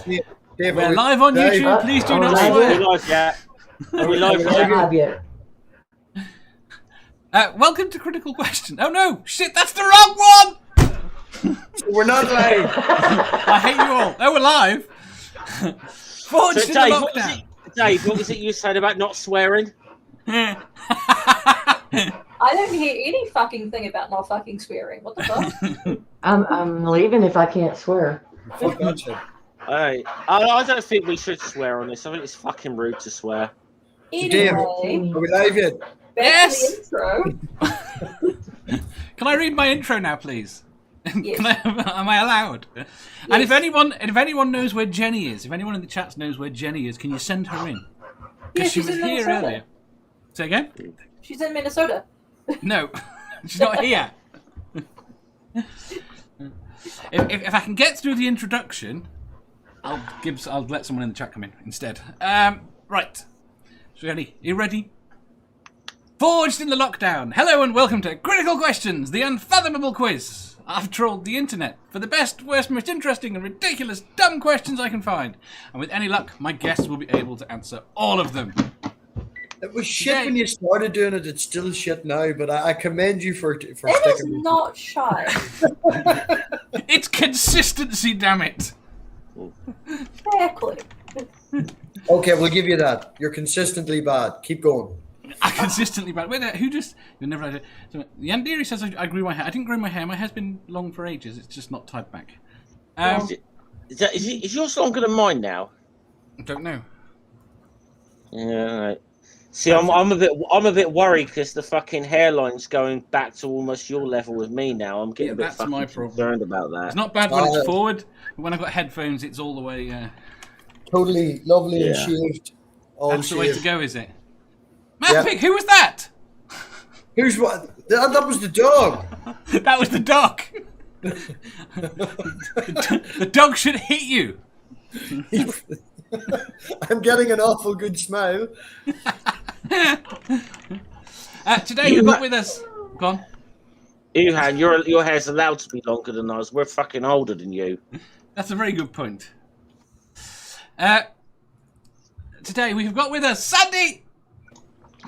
Dave, We're live on YouTube. Please do not swear. We're live yet. We're live yet. Welcome to Critical Question. Oh no, shit, that's the wrong one! We're not live. I hate you all. Oh, we're live. Forged in the lockdown. Dave, what was it you said about not swearing? I don't hear any fucking thing about not fucking swearing. What the fuck? I'm leaving if I can't swear. Fuck that shit. I don't think we should swear on this. I think it's fucking rude to swear. Anyway, are we live yet? Back to the intro. Can I read my intro now, please? Yes. Am I allowed? Yes. And if anyone knows where Jenny is, if anyone in the chat knows where Jenny is, can you send her in? Because she was here earlier. Say again? She's in Minnesota. No, she's not here. If I can get through the introduction, I'll let someone in the chat come in instead. Right. So, Jenny, are you ready? Forged in the lockdown. Hello and welcome to Critical Questions, the Unfathomable quiz. I've trawled the internet for the best, worst, most interesting and ridiculous dumb questions I can find. And with any luck, my guests will be able to answer all of them. It was shit when you started doing it. It's still shit now, but I commend you for It sticking is with not shy. It's consistency, damn it. Exactly. Okay, we'll give you that. You're consistently bad. Keep going. I consistently bad. Wait, who just? You never had it. So, Yandiri says I grew my hair. I didn't grow my hair. My hair's been long for ages. It's just not tied back. Is yours longer than mine now? I don't know. Yeah. Right. See, I'm a bit worried because the fucking hairline's going back to almost your level with me now. I'm getting a bit fucking concerned about that. It's not bad when it's forward. But when I've got headphones, it's all the way. Totally lovely and shaved. That's the way to go, is it? Mathpig, who was that? Who's what? That was the dog. That was the dog. The dog should hit you. I'm getting an awful good smile. Today we've got with us. Go on. Yuhan, your hair's allowed to be longer than ours. We're fucking older than you. That's a very good point. Today we've got with us Sandy.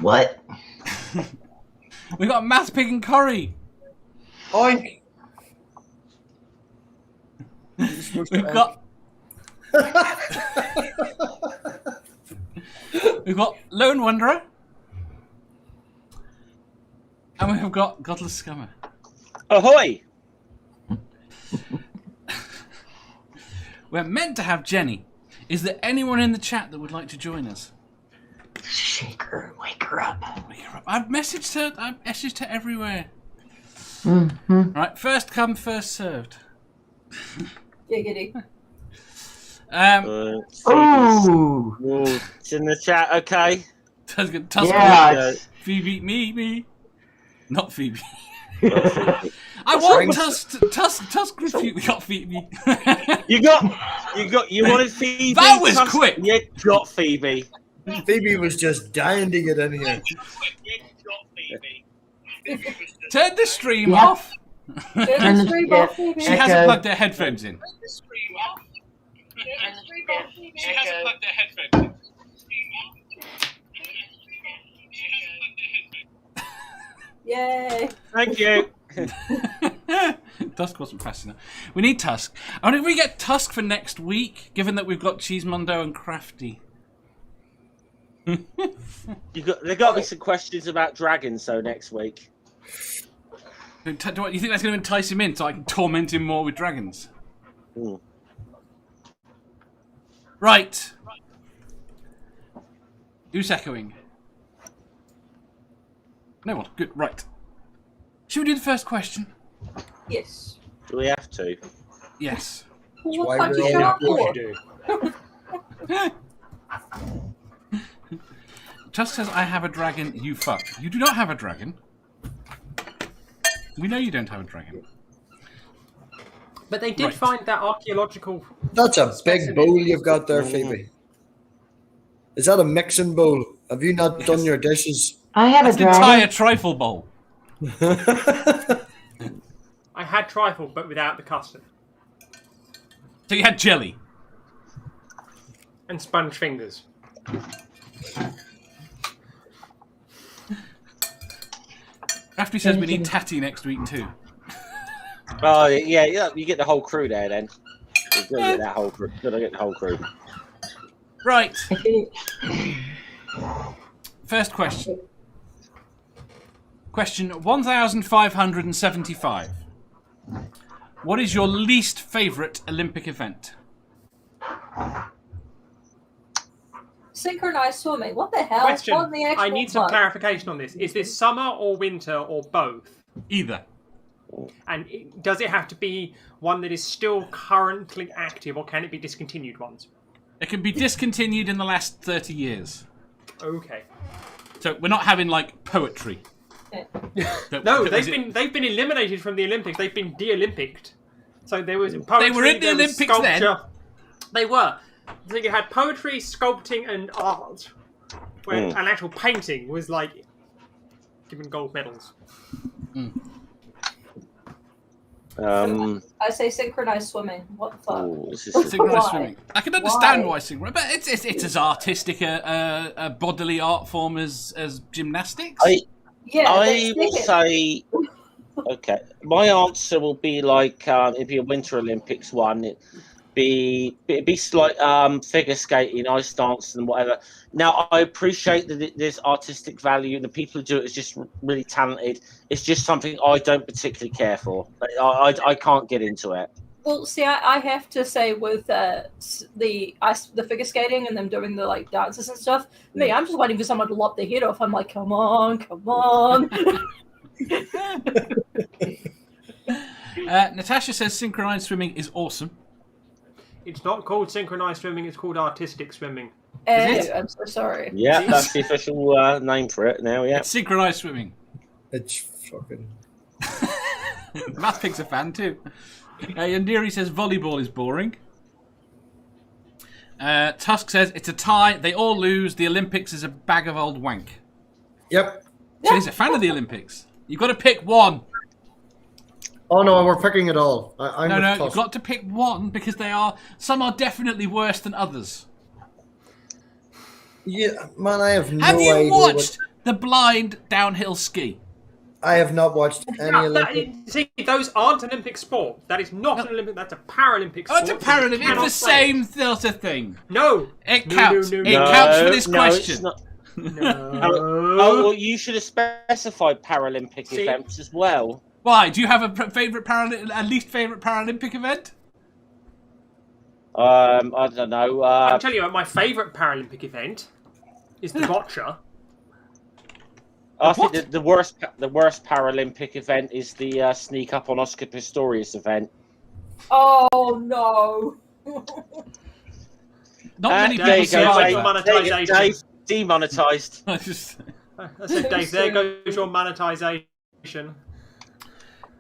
What? We've got Mathpig and Cori. Oink. We've got Lone Wanderer. And we have got Godless Scummer. Ahoy! We're meant to have Jenny. Is there anyone in the chat that would like to join us? Shake her, wake her up. I've messaged her. I've messaged her everywhere. Mm-hmm. Right, first come, first served. Giggity. It's in the chat, okay? Tusk, yeah. Phoebe, me. Not Phoebe. I want Tusk refute. We got Phoebe. You wanted Phoebe. That was quick. You got Phoebe. Phoebe was just dying to get in here. Turn the stream off. Turn the stream off, Phoebe. She hasn't plugged her headphones in. Yay. Thank you. Tusk wasn't fast enough. We need Tusk. I mean, if we get Tusk for next week, given that we've got Cheesemondo and Crafty. There got to be some questions about dragons, though, next week. Do you think that's going to entice him in so I can torment him more with dragons? Mm. Right. Who's echoing? No one. Good. Right. Should we do the first question? Yes. Do we have to? Yes. What can't you show up for? Tusk says, I have a dragon, you fuck. You do not have a dragon. We know you don't have a dragon. But they did find that archaeological... That's a big bowl you've got there, Phoebe. Is that a mixing bowl? Have you not done your dishes? I have That's a dragon. an entire trifle bowl. I had trifle, but without the custard. So you had jelly. And sponge fingers. Rafferty says we need Tatty next week too. Oh yeah, you get the whole crew there then. You gotta get that whole crew. Gotta get the whole crew. Right. First question. Question 1575. What is your least favourite Olympic event? Synchronized swimming. What the hell? Question. What in the actual I need some fuck? clarification on this. Is this summer or winter or both? Either. And does it have to be one that is still currently active, or can it be discontinued ones? It can be discontinued in the last 30 years. Okay. So we're not having like poetry. No, they've been eliminated from the Olympics. They've been de-Olympicked. So there was poetry. They were in the Olympics then. They were. So you had poetry, sculpting, and art. When an actual painting was like given gold medals. I say synchronized swimming. What the fuck? Synchronized Why? swimming. I can understand why synchronized, but it's as artistic a bodily art form as gymnastics. I will say, okay, my answer will be like it'd be a Winter Olympics one. It'd be like figure skating, ice dance, and whatever. Now I appreciate that there's artistic value, and the people who do it is just really talented. It's just something I don't particularly care for. I can't get into it. Well, see, I have to say with the figure skating and them doing the like dances and stuff. Me, I'm just waiting for someone to lop their head off. I'm like, come on. Natasha says synchronized swimming is awesome. It's not called synchronized swimming. It's called artistic swimming. I'm so sorry. Yeah, that's the official name for it now. Yeah, it's synchronized swimming. It's fucking. Matt Pig's a fan too. Yandiri says volleyball is boring. Tusk says it's a tie. They all lose. The Olympics is a bag of old wank. Yep. So he's a fan of the Olympics. You've got to pick one. Oh no, we're picking it all. I'm No, with you've got to pick one because some are definitely worse than others. Yeah, man, I have no Have you idea. watched the blind downhill ski? I have not watched any Olympic. See, those aren't Olympic sports. That is not an Olympic. That's a Paralympic sport. Oh, it's a Paralympic. It's the same sort of thing. No, it counts. No, it counts for this question. No. Well, you should have specified Paralympic events as well. Why? Do you have a least favourite Paralympic event? I don't know. I'll tell you, my favourite Paralympic event is the boccia. I think the worst Paralympic event is the sneak up on Oscar Pistorius event. Oh no! Not many people survive that. Monetization. Dave, demonetised. I said, Dave, there goes your monetization.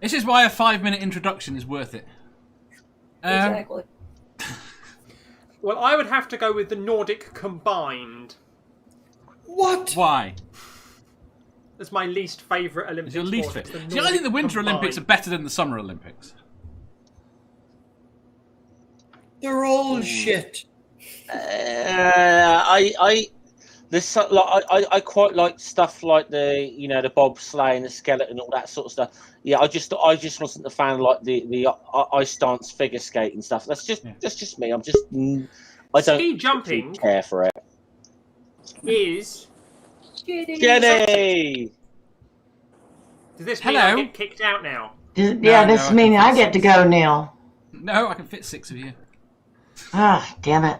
This is why a 5-minute introduction is worth it. Exactly. Well, I would have to go with the Nordic combined. What? Why? That's my least favourite Olympic Your least sport. favourite. See, I think the Winter Olympics are better than the Summer Olympics. They're all shit. I quite like stuff like the bobsleigh and the skeleton and all that sort of stuff. Yeah, I just wasn't a fan of like the ice dance, figure skating stuff. That's just me. I don't ski jumping care for it. Is Jenny? Does this mean I get kicked out now? Yeah, this means I get to go, Neil. No, I can fit 6 of you. Ah, damn it.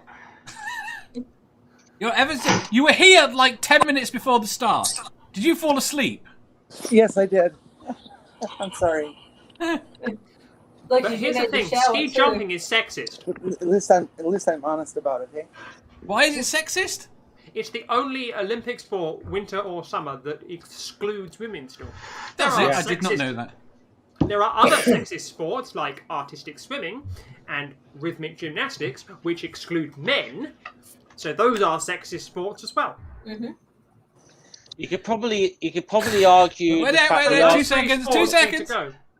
You were here like 10 minutes before the start. Did you fall asleep? Yes, I did. I'm sorry. But here's the thing: ski jumping is sexist. At least I'm honest about it. Hey. Why is it sexist? It's the only Olympic sport, winter or summer, that excludes women still. Does it? I did not know that. There are other sexist sports like artistic swimming and rhythmic gymnastics, which exclude men. So those are sexist sports as well. Mm-hmm. You could probably argue. Wait, 2 seconds. 2 seconds.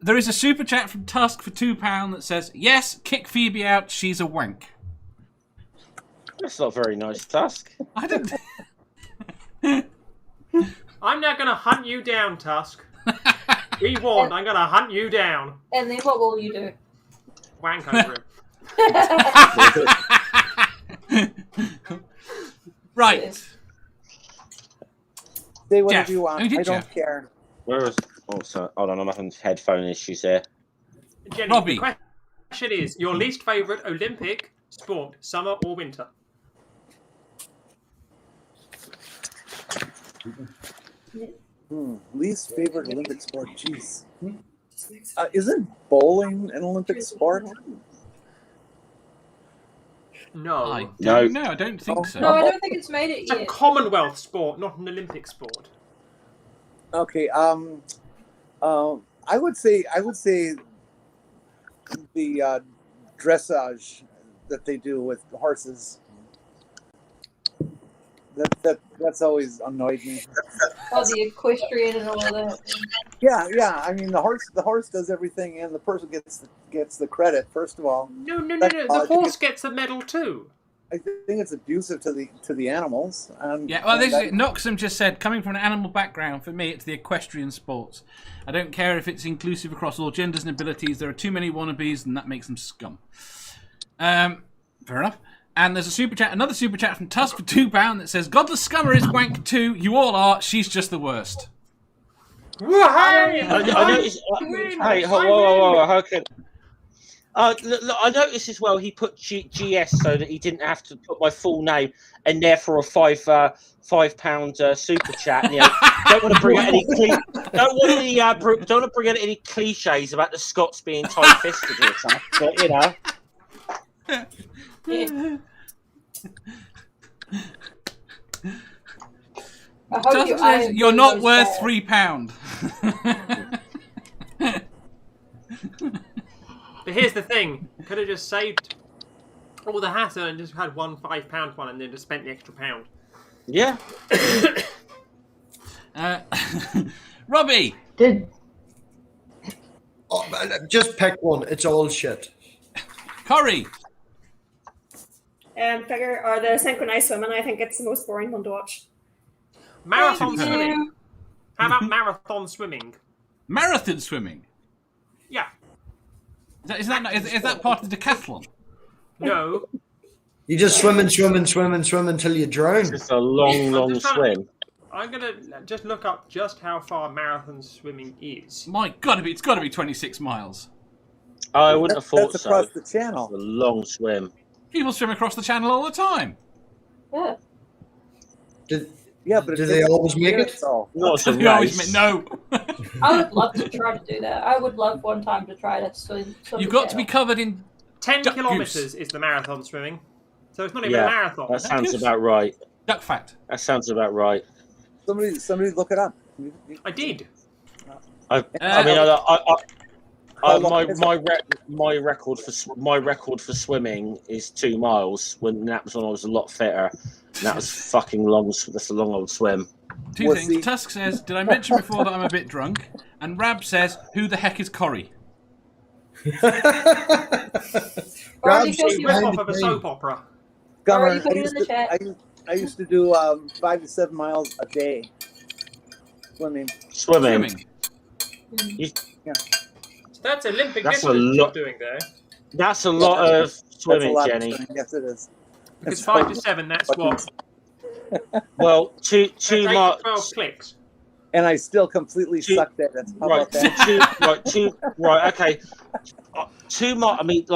There is a super chat from Tusk for £2 that says, "Yes, kick Phoebe out. She's a wank." That's not very nice, Tusk. I didn't. I'm now going to hunt you down, Tusk. Be warned, I'm going to hunt you down. And then what will you do? Wank over him. Right. Say whatever Jeff, you want. who did I don't Jeff? care. Where is? Oh, sorry. Hold on, I'm having headphone issues here. Jenny, Robbie. the question is, your least favourite Olympic sport, summer or winter? Least favorite Olympic sport? Jeez. Isn't bowling an Olympic sport? No. I No. don't know. I don't think so. No, I don't think it's made it It's a yet. Commonwealth sport, not an Olympic sport. Okay. I would say the dressage that they do with horses. That's always annoyed me. Oh, the equestrian and all of that. Yeah. I mean, the horse does everything, and the person gets the credit. First of all, No. The horse gets a medal too. I think it's abusive to the animals. Yeah, well, Noxum just said, coming from an animal background, for me, it's the equestrian sports. I don't care if it's inclusive across all genders and abilities. There are too many wannabes, and that makes them scum. Fair enough. And there's another super chat from Tusk for £2 that says, Godless Scummer is wank too. You all are. She's just the worst. Hey! I noticed. Hey, whoa, okay. Look, I noticed as well. He put GS so that he didn't have to put my full name, and therefore a £5 super chat. And, don't want to bring out any don't want to bring out any cliches about the Scots being tight-fisted or something. But Yeah. I hope Tusk your says, iron you're not goes worth bad. £3. But here's the thing: could have just saved all the hassle and just had one £5 one, and then just spent the extra £1. yeah. Robbie. Just pick one. It's all shit. Cori. Figure or the synchronized swimming. I think it's the most boring one to watch. Marathon Yeah. swimming. How about marathon swimming? Marathon swimming. Yeah. Is that part of the decathlon? No. You just swim until you drown. It's a long swim. I'm gonna just look up just how far marathon swimming is. My God, it's got to be 26 miles. I wouldn't have thought That's so. across the channel. It's a long swim. People swim across the channel all the time. Yeah. Yeah, but Do they always make it? So. Not a You always race. no. I would love to try to do that. I would love one time to try that. You've got to be covered in 10 Duck kilometres is the marathon swimming. So it's not even a Yeah, marathon. that sounds Goose. about right. duck fact. That sounds about right. Somebody look it up. I did. My record for swimming is 2 miles. That was when I was a lot fitter. And that was fucking long. That's a long old swim. Two things. Tusk says, did I mention before that I'm a bit drunk? And Rab says, who the heck is Cori? It's rip off of a soap opera. Alright, put it in the chat. I used to do 5 to 7 miles a day swimming. Swimming. Yeah. So that's Olympic That's a distance lot. you're doing there. That's a lot of swimming, That's a lot Jenny. of swimming. Yes, it is. Because 5 to 7, that's what? Well, two That's 8 to miles. 12 clicks. And I still completely sucked at it. How about that? Right, okay. 2 miles. I mean,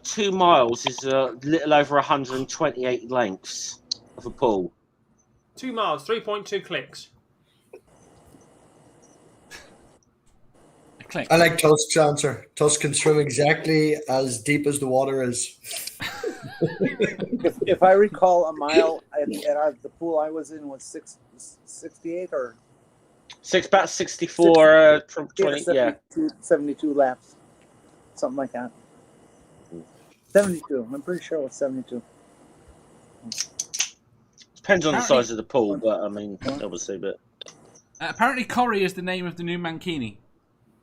2 miles is a little over 128 lengths of a pool. 2 miles, 3.2 clicks. Click. I like Tusk's answer. Tusk can swim exactly as deep as the water is. If I recall, a mile at the pool I was in was 68 or About 64 from 20. 72 laps, something like that. 72. I'm pretty sure it was 72. Depends on the size of the pool, but I mean, obviously, but. Apparently Cori is the name of the new Mankini.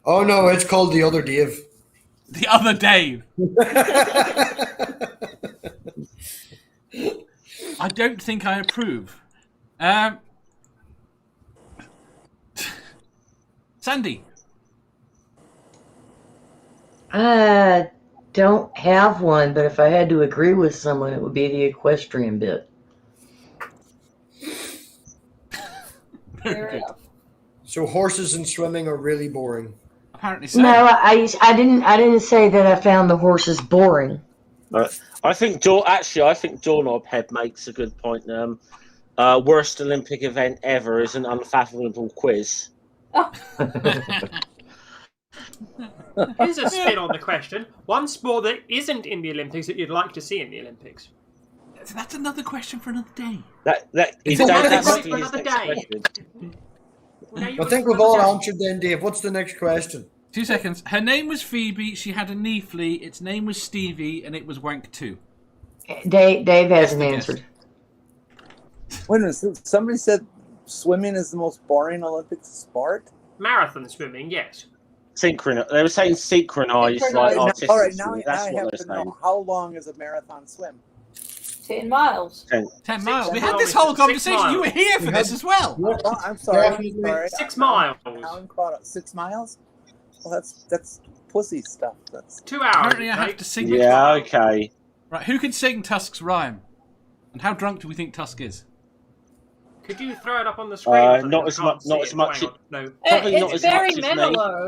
Oh no, it's called the other Dave. The other Dave. I don't think I approve. Sandy. I don't have one, but if I had to agree with someone, it would be the equestrian bit. Fair enough. So horses and swimming are really boring. Apparently so. No, I didn't say that I found the horses boring. I think Doorknobhead makes a good point. Worst Olympic event ever is an unfathomable quiz. Here's a spin on the question. One sport that isn't in the Olympics that you'd like to see in the Olympics. That's another question for another day. That It's might for be his another next day. question. I think we've all answered then, Dave. What's the next question? 2 seconds. Her name was Phoebe. She had a knee flea. Its name was Stevie, and it was Wank 2. Dave hasn't answered. Wait a minute. Somebody said swimming is the most boring Olympic sport? Marathon swimming, yes. They were saying synchronized, like artistic. All right, swimming. now That's I what have they're to saying. know, how long is a marathon swim? 10 miles. 10 miles. We 6 had this miles. whole 6 conversation. You were miles. here for this as well. Oh, I'm sorry. 6 miles. I'm caught up. 6 miles? Well, that's pussy stuff. That's 2 hours. Apparently I have to sing. Yeah, okay. Right, who can sing Tusk's rhyme? And how drunk do we think Tusk is? Could you throw it up on the screen? Not as much. Not as much. No. Probably not It's as very much as me. Manilow.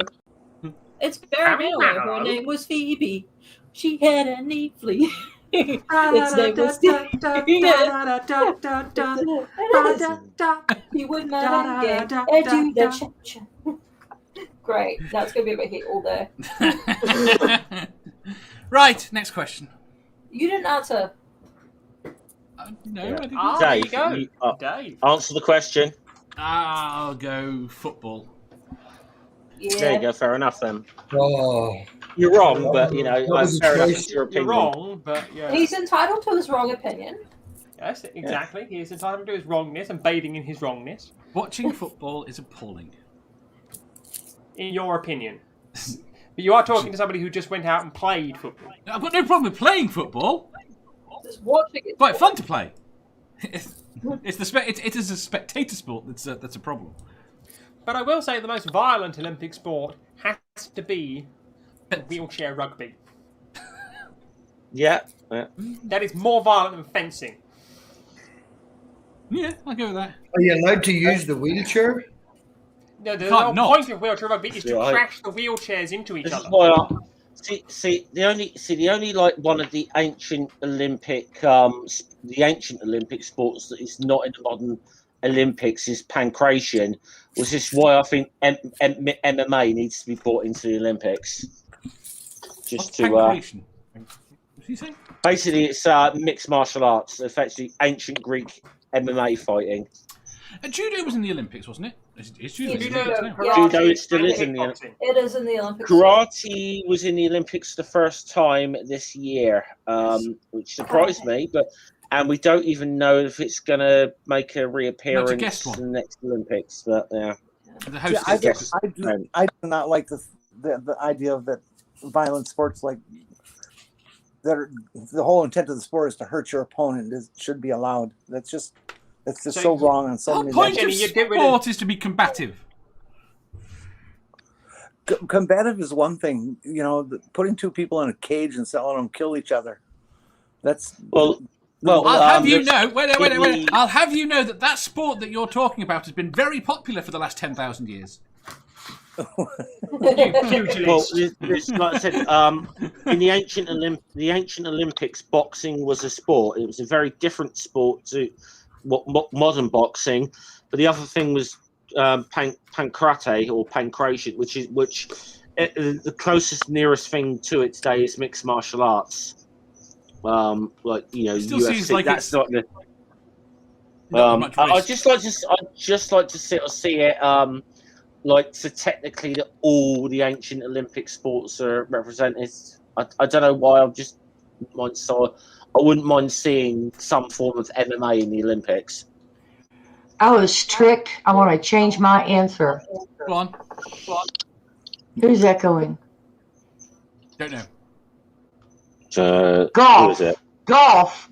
It's very Very Manilow. Her Manilow. name was Phoebe. She had a knee flea. Its name was Stevie. He would not get and do the cha-cha. Great. That's going to be a hit all day. Right, next question. You didn't answer. No, Yeah. I didn't. Ah, there you Dave, go. Dave. answer the question. I'll go football. Yeah. There you go. Fair enough then. Oh, You're wrong, but you know, What was fair the enough. choice? It's your You're opinion. wrong, but yeah. He's entitled to his wrong opinion. Yes, exactly. He is entitled to his wrongness and bathing in his wrongness. Watching football is appalling. In your opinion. But you are talking to somebody who just went out and played football. I've got no problem with playing football. Just watching it. Quite fun to play. It is a spectator sport that's a problem. But I will say the most violent Olympic sport has to be wheelchair rugby. Yeah. That is more violent than fencing. Yeah, I'll go with that. are you allowed to use the wheelchair? No, the Can't whole not. point of wheelchair rugby is to Yeah, crash the wheelchairs into each This is other. why the only like one of the ancient Olympic sports that is not in the modern Olympics is pancration, which is why I think MMA needs to be brought into the Olympics. Just to Pancration. What did you say? basically, it's mixed martial arts, effectively ancient Greek MMA fighting. Judo was in the Olympics, wasn't it? Is judo? in the Judo, Olympics now? Yeah. Judo still and is in the kickboxing. It is in the Olympics. Karate was in the Olympics the first time this year, which surprised me. And we don't even know if it's going to make a reappearance guest one. in the next Olympics. But yeah, The Yeah, host I do not like the idea of that violent sports like that. The whole intent of the sport is to hurt your opponent. It should be allowed. That's just so wrong on so The many whole point levels. of Jenny, you get rid of- sport is to be combative. Combative is one thing, putting two people in a cage and letting them kill each other. That's well, I'll have you there's- know. Wait. I'll have you know that sport that you're talking about has been very popular for the last 10,000 years. You Well, pugilist. like I said, in the ancient Olympics, boxing was a sport. It was a very different sport to what modern boxing. But the other thing was pancrate or pancration, which the closest nearest thing to it today is mixed martial arts. Like Still UFC. seems like That's it's not the. not much I risk. just like to see it. So technically, that all the ancient Olympic sports are represented. I don't know why. I wouldn't mind seeing some form of MMA in the Olympics. I was tricked. I want to change my answer. Go on. Who's echoing? Don't know. Golf. Who is it? Golf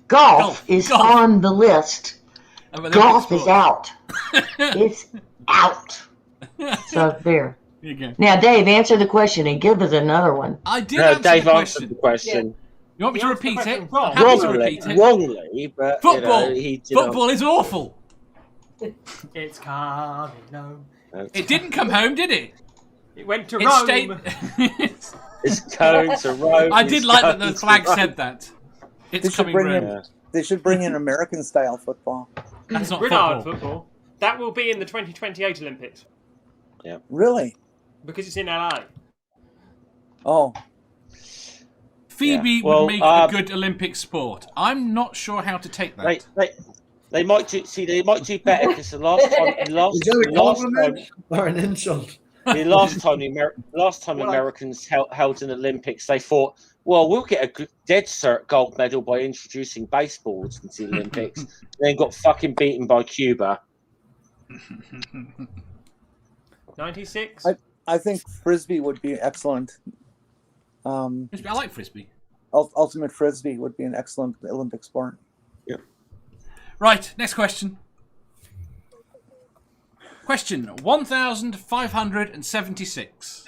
is Golf. on the list. Of Olympic Golf sports. is out. It's out. So there. There you go. Now, Dave, answer the question and give us another one. I did No, answer Dave the answered the question. question. You want me He to answered the repeat question it? wrong. I'm happy to Wrongly, repeat it. wrongly, but Football. he did Football is awful. It's coming home. It didn't come home, did it? It went to It Rome. stayed. It's going to Rome. I did like that the flag said that. They It's should coming bring round. in. They should bring in American style football. That's not Gridiron football. football. That will be in the 2028 Olympics Really? because it's in LA. Oh, Phoebe Yeah. Well, would make a good Olympic sport. I'm not sure how to take that. They might do. See, they might do better because the last time, Is that a compliment or an insult? the last time Americans held an Olympics, they thought, well, we'll get a dead cert gold medal by introducing baseballs into the Olympics. Then got fucking beaten by Cuba. 96. I think frisbee would be excellent. I like frisbee. Ultimate frisbee would be an excellent Olympic sport. Right, next question. Question 1576.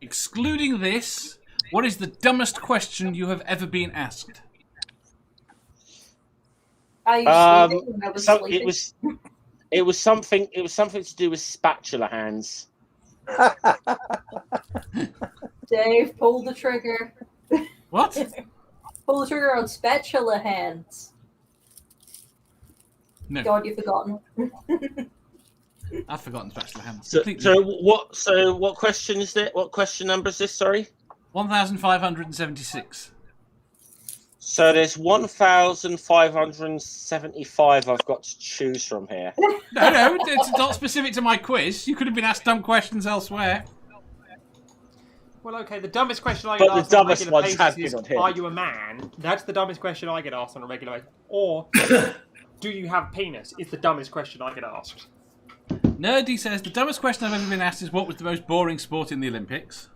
Excluding this, what is the dumbest question you have ever been asked? I used to when I was So sleeping. it was something to do with spatula hands. Dave, pull the trigger. What? Pull the trigger on spatula hands. No, God, you've forgotten. I've forgotten spatula hands. So Completely. what question is it? What question number is this? Sorry. 1576. So there's 1,575 I've got to choose from here. No, it's not specific to my quiz. You could have been asked dumb questions elsewhere. Well, okay, the dumbest question I But get the asked on a dumbest regular ones have basis been is, on here. are you a man? That's the dumbest question I get asked on a regular basis. Or, do you have a penis? Is the dumbest question I get asked. Nerdy says, the dumbest question I've ever been asked is what was the most boring sport in the Olympics?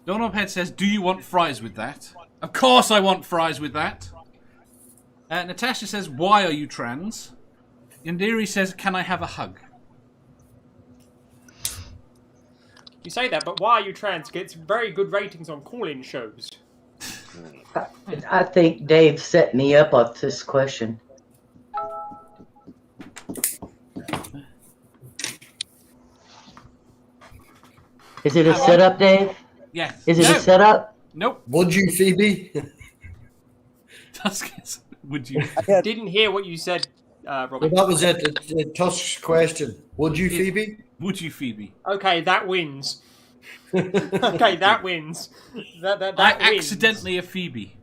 Donald Head says, do you want fries with that? Of course I want fries with that. Natasha says, why are you trans? Yandiri says, can I have a hug? You say that, but why are you trans? Gets very good ratings on call-in shows. I think Dave set me up on this question. Is it a setup, Dave? Yes. Is it a setup? Nope. Would you, Phoebe? Tuskis, would you? I didn't hear what you said, Well, Robin. that was it. Tusk's question. Would you, Phoebe? Would you, Phoebe? Okay, that wins. Okay, that wins. That I wins. accidentally a Phoebe.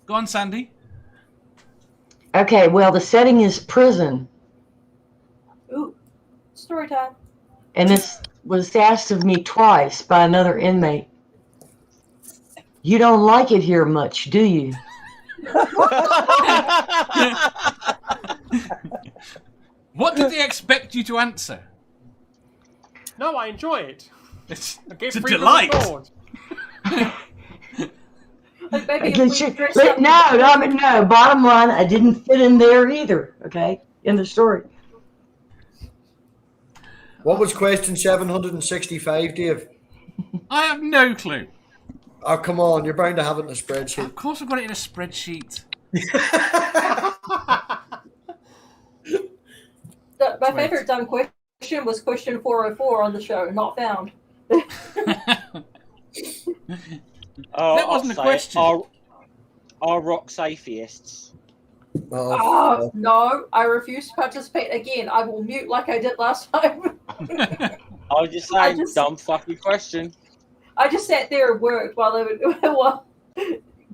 Go on, Sandy. Okay, well, the setting is prison. Ooh, story time. And this was asked of me twice by another inmate. You don't like it here much, do you? What did they expect you to answer? No, I enjoy it. It's I get a freedom of delight. thought. Like maybe if Okay, we sure. dress But up- no, bottom line, I didn't fit in there either, okay, in the story. What was question 765, Dave? I have no clue. Oh, come on. You're bound to have it in a spreadsheet. Of course I've got it in a spreadsheet. My favorite dumb question was question 404 on the show, not found. Oh, That wasn't I'll a say it. question. Are rocks atheists? Oh, no, I refuse to participate again. I will mute like I did last time. I was just saying, dumb fucking question. I just sat there and worked while they were while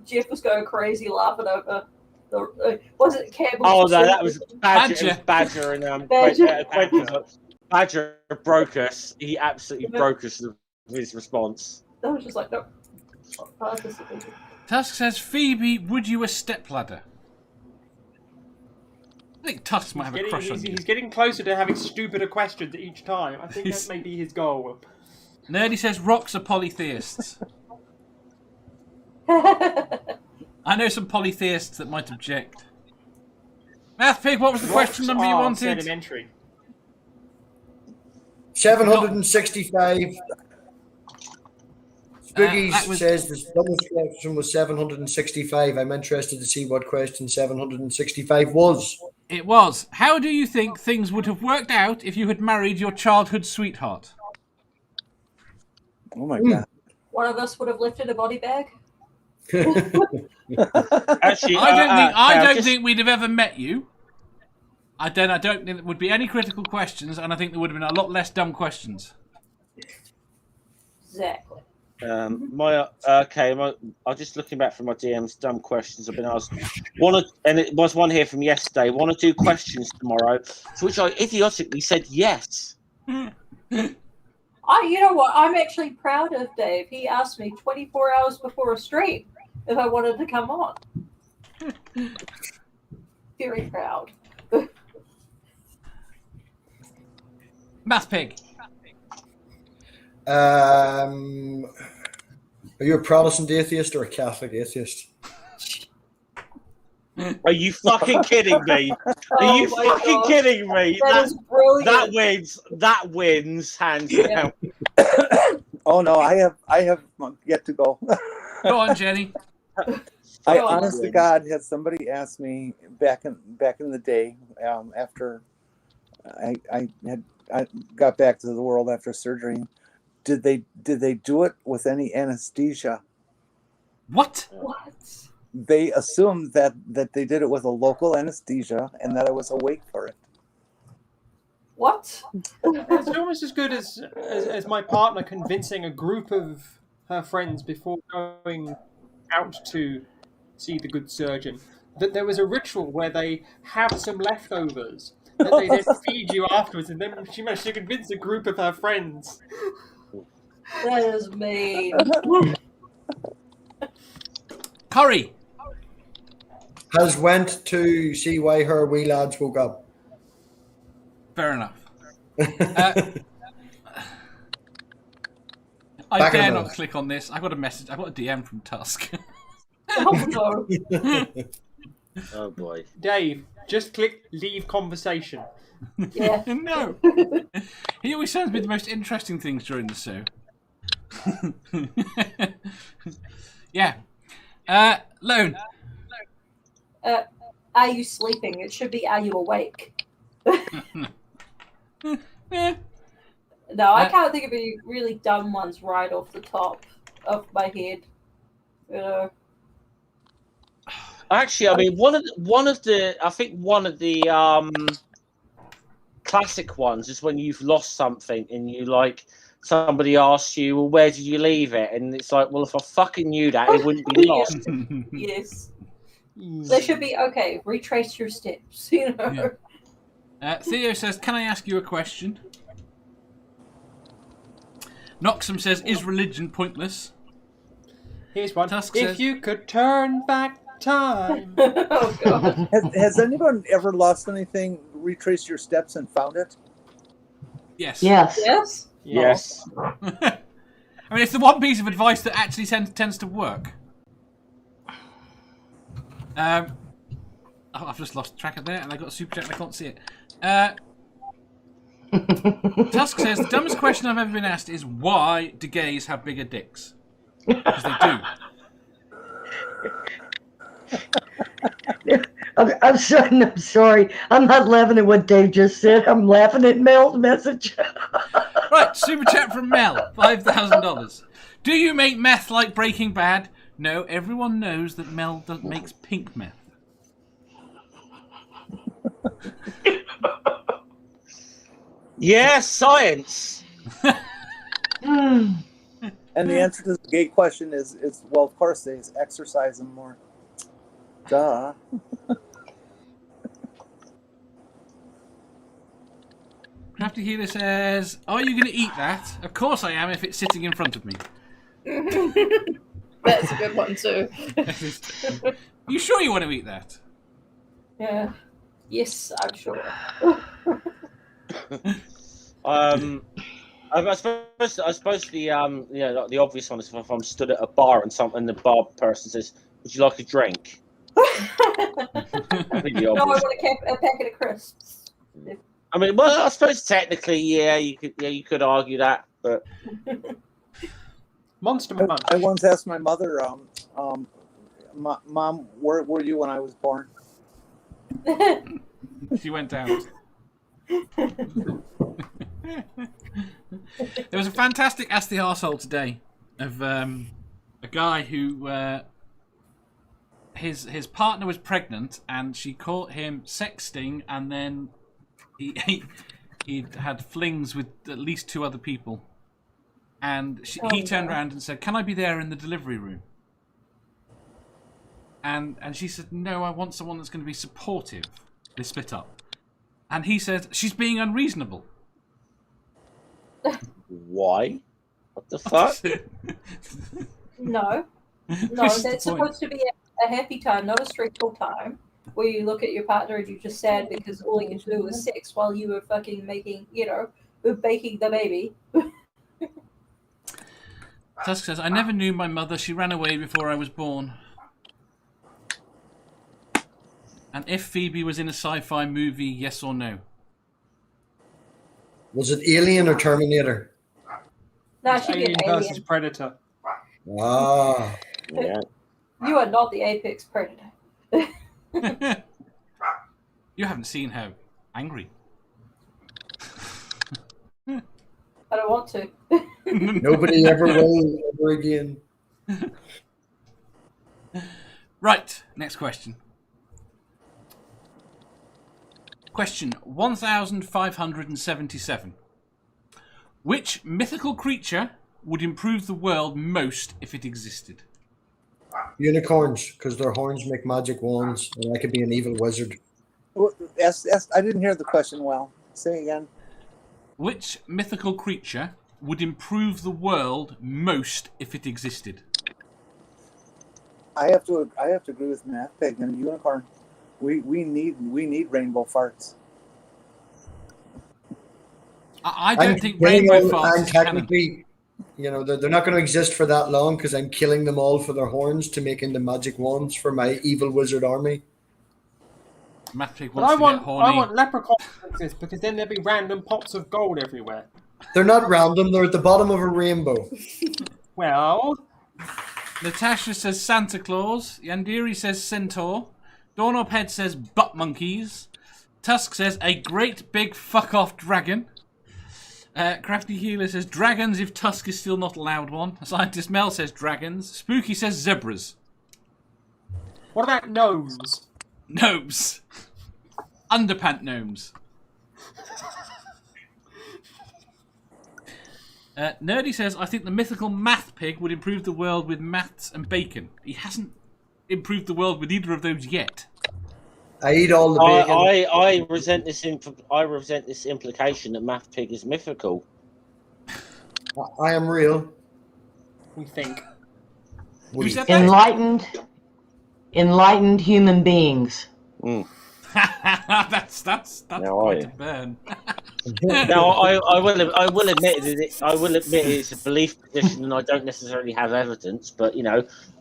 Jeff was going crazy laughing over the was it Campbell? Oh no, that was Badger. It was Badger. Badger and Badger. Badger broke us. He absolutely broke us with his response. I was just like, no. Participating. Tusk says, Phoebe, would you a stepladder? I think Tusk might have a crush on you. He's getting closer to having stupider questions each time. I think that may be his goal. Nerdy says, rocks are polytheists. I know some polytheists that might object. Math Pig, what was the question number you wanted? Sedimentary. 765. Spooky was- says the dumbest question was 765. I'm interested to see what question 765 was. It was. How do you think things would have worked out if you had married your childhood sweetheart? Oh my god. One of us would have lifted a body bag. Actually, I don't think we'd have ever met you. I don't think there would be any critical questions, and I think there would have been a lot less dumb questions. Exactly. I'm just looking back from my DM's dumb questions I've been asked. And it was one here from yesterday. 1 or 2 questions tomorrow, to which I idiotically said yes. You know what? I'm actually proud of Dave. He asked me 24 hours before a stream if I wanted to come on. Very proud. Math Pig. Are you a Protestant atheist or a Catholic atheist? Are you fucking kidding me? Are you fucking kidding me? That is brilliant. That wins, hands down. Oh no, I have yet to go. Go on, Jenny. I honest to God had somebody ask me back in the day, after I got back to the world after surgery, did they do it with any anesthesia? What? They assumed that they did it with a local anesthesia and that I was awake for it. What? It's almost as good as my partner convincing a group of her friends before going out to see the good surgeon that there was a ritual where they have some leftovers that they then feed you afterwards, and then she managed to convince a group of her friends. That is mean. Cori has went to see why her wee lads woke up. Fair enough. I dare not click on this. I got a message. I got a DM from Tusk. Oh no. Oh boy. Dave, just click leave conversation. Yeah. No. He always sends me the most interesting things during the show. Yeah. Lone. Are you sleeping? It should be, are you awake? No, I can't think of any really dumb ones right off the top of my head. Actually, I mean, one of the classic ones is when you've lost something and you somebody asks you, well, where did you leave it? And it's like, well, if I fucking knew that, it wouldn't be lost. Yes. They should be, okay, retrace your steps, you know. Yeah. Theo says, can I ask you a question? Noxum says, is religion pointless? Here's one. Tusk if says, you could turn back time. Oh, God. Has anyone ever lost anything, retraced your steps and found it? yes. Yes. Yes? Yes. I mean, it's the one piece of advice that actually tends to work. I've just lost track of there, and I got a super chat and I can't see it. Tusk says, the dumbest question I've ever been asked is why do gays have bigger dicks? Because they do. I'm sorry. I'm not laughing at what Dave just said. I'm laughing at Mel's message. Right, super chat from Mel, $5,000. Do you make meth like Breaking Bad? No, everyone knows that Mel makes pink meth. Yes, science. And the answer to the gay question is well, of course, they exercise them more. Duh. Crafty Healer says, are you going to eat that? Of course I am if it's sitting in front of me. That's a good one, too. You sure you want to eat that? Yeah. Yes, I'm sure. I suppose the like the obvious one is if I'm stood at a bar and the bar person says, "Would you like a drink?" That'd be the No, I obvious. want a packet of crisps. I mean, well, I suppose technically, you could argue that, but Monster Munch. I once asked my mother, Mom, where were you when I was born? She went down. There was a fantastic Ask the Arsehole today of a guy who his partner was pregnant and she caught him sexting, and then he had flings with at least 2 other people, and he turned around and said, "Can I be there in the delivery room?" And she said, "No, I want someone that's going to be supportive." They split up. And he said, "She's being unreasonable." why? What the fuck? No, that's supposed to be a happy time, not a stressful time, where you look at your partner and you're just sad because all you can do was sex while you were fucking making, baking the baby. Tusk says, "I never knew my mother. She ran away before I was born." And if Phoebe was in a sci-fi movie, yes or no? Was it Alien or Terminator? No, she'd be an Alien versus alien. Predator. Ah. Yeah. You are not the apex predator. You haven't seen her angry. I don't want to. Nobody ever will ever again. Right, next question. Question 1577. Which mythical creature would improve the world most if it existed? Unicorns, because their horns make magic wands, and I could be an evil wizard. I didn't hear the question well. Say again. Which mythical creature would improve the world most if it existed? I have to agree with Matt Pig and Unicorn. We need rainbow farts. I don't think rainbow farts is canon. technically, they're not going to exist for that long because I'm killing them all for their horns to make into magic wands for my evil wizard army. Matt Pig But wants to get horny. I want leprechauns to exist because then there'd be random pots of gold everywhere. They're not random. They're at the bottom of a rainbow. Well, Natasha says Santa Claus. Yandiri says centaur. Doorknob Head says butt monkeys. Tusk says a great big fuck off dragon. Crafty Healer says dragons if Tusk is still not allowed one. Scientist Mel says dragons. Spooky says zebras. what about gnomes? Gnomes. Underpant gnomes. Nerdy says, I think the mythical math pig would improve the world with maths and bacon. He hasn't improved the world with either of those yet. I eat all the bacon. I resent this. I resent this implication that Math Pig is mythical. I am real. We think. Who said that? Enlightened human beings. that's quite a burn. Now, I will admit it's a belief position, and I don't necessarily have evidence. But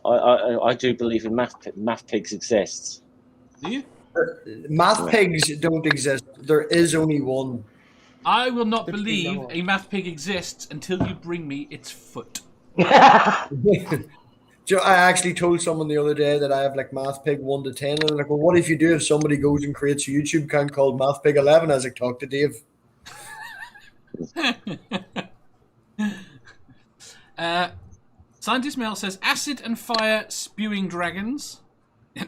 I do believe in math pigs exists. Do you? Math pigs don't exist. There is only one. I will not believe a math pig exists until you bring me its foot. I actually told someone the other day that I have like Math Pig 1 to 10, and they're like, well, what if you do if somebody goes and creates a YouTube account called Math Pig 11? I was like, talk to Dave. Scientist Mel says acid and fire spewing dragons.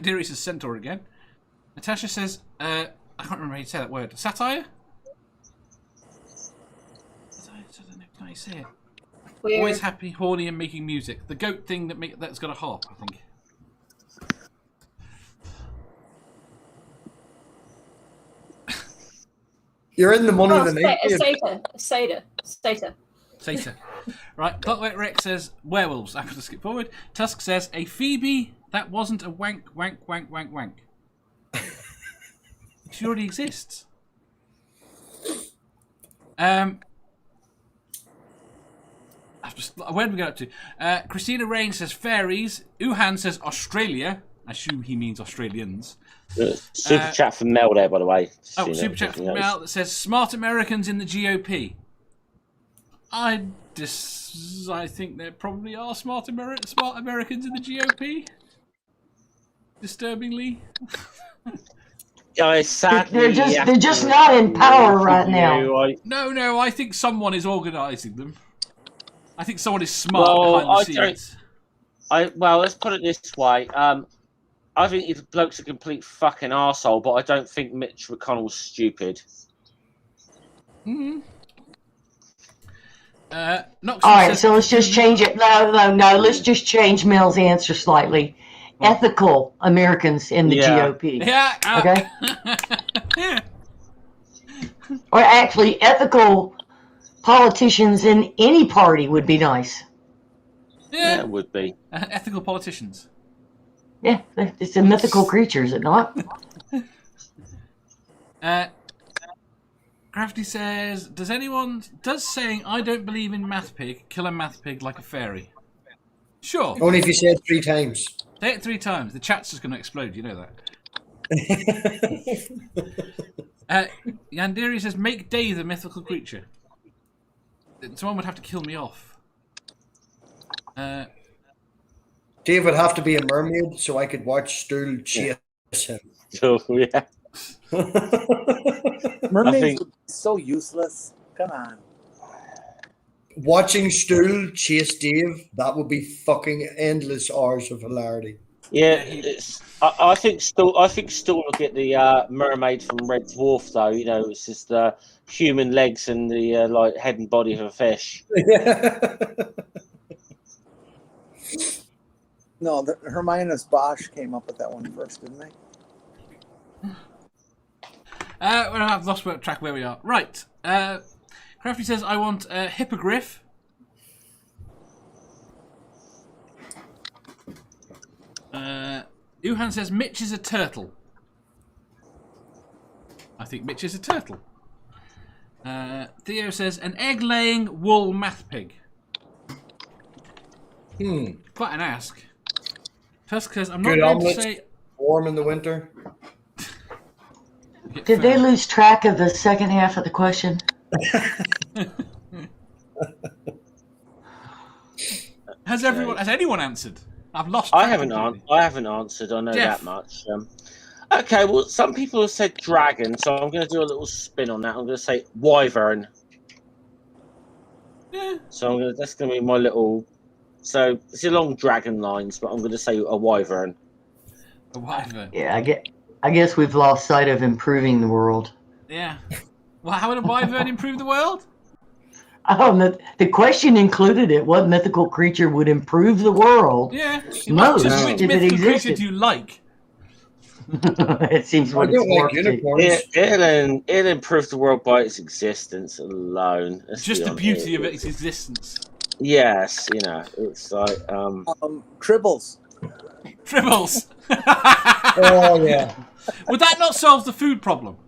Deary says centaur again. Natasha says, I can't remember how you say that word. Satire? I don't know how you say it. Weird. Always happy, horny, and making music. The goat thing that's got a harp, I think. You're in the money Oh, of the night. Sata. Right, Clockwork Rex says werewolves. I'm going to skip forward. Tusk says a Phoebe that wasn't a wank. She already exists. Where did we go up to? Christina Rain says fairies. Uhan says Australia. I assume he means Australians. Super chat from Mel there, by the way. Super chat from Mel that says smart Americans in the GOP. I think there probably are smart Americans in the GOP. Disturbingly. Sadly, they're just not in power right now. No, I think someone is organising them. I think someone is smart behind the scenes. Let's put it this way. I think the bloke's a complete fucking arsehole, but I don't think Mitch McConnell's stupid. Mm-hmm. All right, so let's just change it. No. Let's just change Mel's answer slightly. Ethical Americans in the GOP. Yeah. Okay. Or actually, ethical politicians in any party would be nice. Yeah, it would be. Ethical politicians. Yeah, it's a mythical creature, is it not? Crafty says, does saying I don't believe in math pig kill a math pig like a fairy? Sure. Only if you say it 3 times. Say it 3 times. The chat's just going to explode. You know that. Yandiri says, make Dave the mythical creature. Someone would have to kill me off. Dave would have to be a mermaid so I could watch Stool chase him. Oh, yeah. Mermaids would be so useless. Come on. Watching Stool chase Dave, that would be fucking endless hours of hilarity. Yeah, I think Stool will get the mermaid from Red Dwarf, though. You know, it's just the human legs and the like head and body of a fish. No, Hermione's Bosch came up with that one first, didn't they? I've lost track where we are. Right. Crafty says, I want a hippogriff. Uhan says, Mitch is a turtle. I think Mitch is a turtle. Theo says, an egg-laying wool math pig. Quite an ask. Tusk says, I'm not Good going to omelette, say... warm in the winter. Did they lose track of the second half of the question? Has anyone answered? I've lost. I haven't answered. I know Jeff. that much. Okay, well, some people have said dragon, so I'm going to do a little spin on that. I'm going to say wyvern. Yeah. So that's going to be my little. So it's along dragon lines, but I'm going to say a wyvern. A wyvern. Yeah, I guess we've lost sight of improving the world. Yeah. Well, how would a wyvern improve the world? The question included it. What mythical creature would improve the world? Yeah. Most, just which if it mythical creature existed. do you like? It seems I what don't it's like morphed to. unicorns. It'll improve the world by its existence alone. Let's Just be the honest. beauty of its existence. Yes, you know, it's like Tribbles. Tribbles. Oh, yeah. Would that not solve the food problem?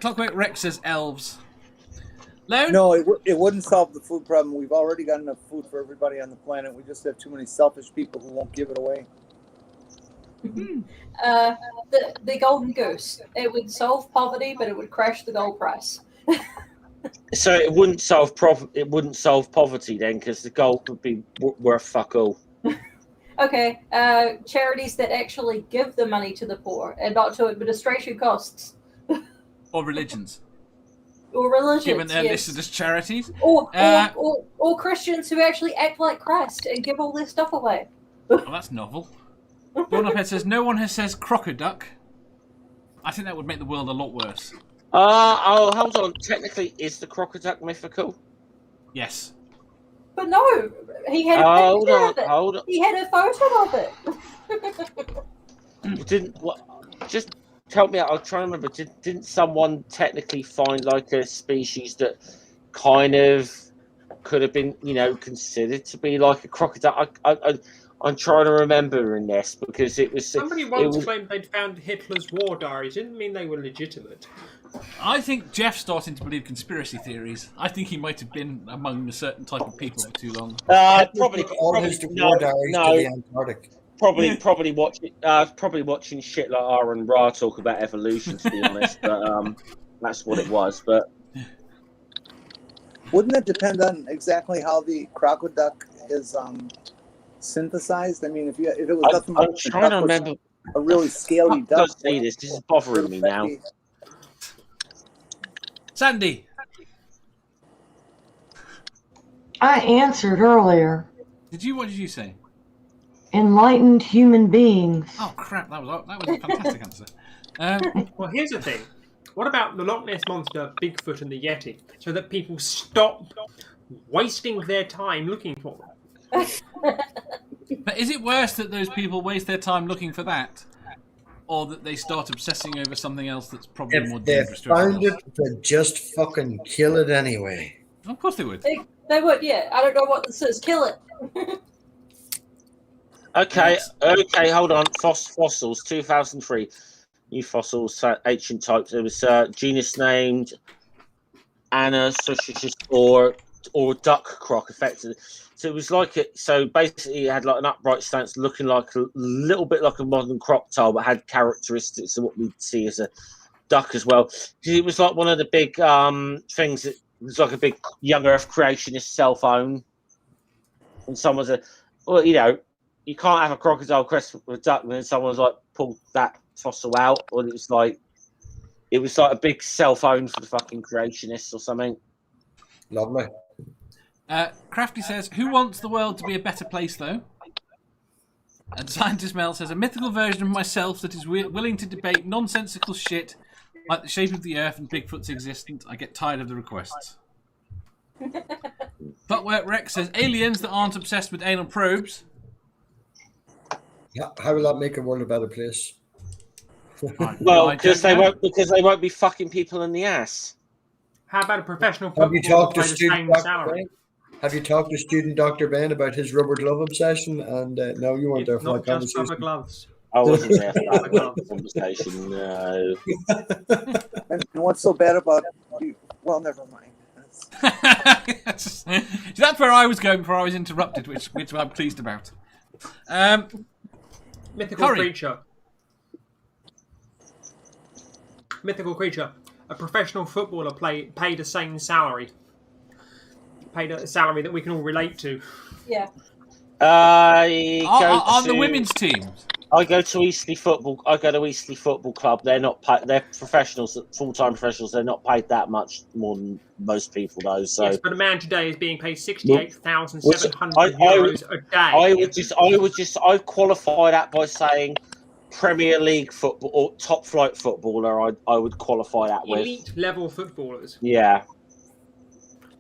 Clockwork Rex says elves. Lone? No, it wouldn't solve the food problem. We've already got enough food for everybody on the planet. We just have too many selfish people who won't give it away. The golden goose. It would solve poverty, but it would crash the gold price. so it wouldn't solve poverty then, because the gold would be worth fuck all. Okay, charities that actually give the money to the poor and not to administration costs. Or religions. Or religions, Given they're yes. listed as charities. Or Christians who actually act like Christ and give all their stuff away. Oh, that's novel. Dawn Uphead says, no one has says crocoduck. I think that would make the world a lot worse. Hold on. Technically, is the crocoduck mythical? Yes. But no, he had a picture of it. Hold on. He had a photo of it. Just help me out. I'll try and remember. Didn't someone technically find like a species that kind of could have been, considered to be like a crocodile? I'm trying to remember in this because it was. Somebody once claimed they'd found Hitler's war diaries. Didn't mean they were legitimate. I think Jeff's starting to believe conspiracy theories. I think he might have been among a certain type of people for too long. Probably war diaries to the Antarctic. Probably watching shit like R and Ra talk about evolution. To be honest, but that's what it was. But wouldn't it depend on exactly how the crocoduck is synthesized? I mean, if it was nothing I'm trying to remember a really scaly duck. Don't say this. This is bothering me now. Sandy. I answered earlier. What did you say? Enlightened human beings. Oh crap! That was a fantastic answer. Well, here's the thing. What about the Loch Ness Monster, Bigfoot, and the Yeti? So that people stop wasting their time looking for them. But is it worse that those people waste their time looking for that, or that they start obsessing over something else that's probably more dangerous to everyone else? If they found it, they'd just fucking kill it anyway. Of course they would. They would, yeah. I don't know what this is. Kill it. Okay, hold on. Fossils, 2003. New fossils, ancient types. There was genus named Anasaurus or duck croc, effectively. So it was like it. So basically, it had like an upright stance, looking like a little bit like a modern crocodile, but had characteristics of what we'd see as a duck as well. It was like one of the big things. It was like a big young Earth creationist cell phone, and someone's well, you know, you can't have a crocodile crest with a duck, and then someone's like pulled that fossil out, or it was like a big cell phone for the fucking creationists or something. Lovely. Crafty says, who wants the world to be a better place, though? And Scientist Mel says, a mythical version of myself that is willing to debate nonsensical shit like the shape of the Earth and Bigfoot's existence. I get tired of the requests. Footwork Rex says, aliens that aren't obsessed with anal probes. Yeah, how will that make the world a better place? Well, because they won't be fucking people in the ass. How about a professional Have you footballer talked to pay the student same Dr. salary? Ben? Have you talked to student Dr. Ben about his rubber glove obsession? And no, you weren't there for Not that just conversation. rubber gloves. I wasn't there for that conversation. No. And what's so bad about you? Well, never mind. That's where I was going before I was interrupted, which I'm pleased about. Mythical Cori. creature. Mythical creature. A professional footballer paid a sane salary. Paid a salary that we can all relate to. Yeah. On the women's teams. I go to Eastleigh Football. I go to Eastleigh Football Club. They're not paid. They're professionals, full-time professionals. They're not paid that much more than most people, though. So, yes, but a man today is being paid €68,700 a day. I'd qualify that by saying Premier League football or top flight footballer. I would qualify that with elite level footballers. Yeah.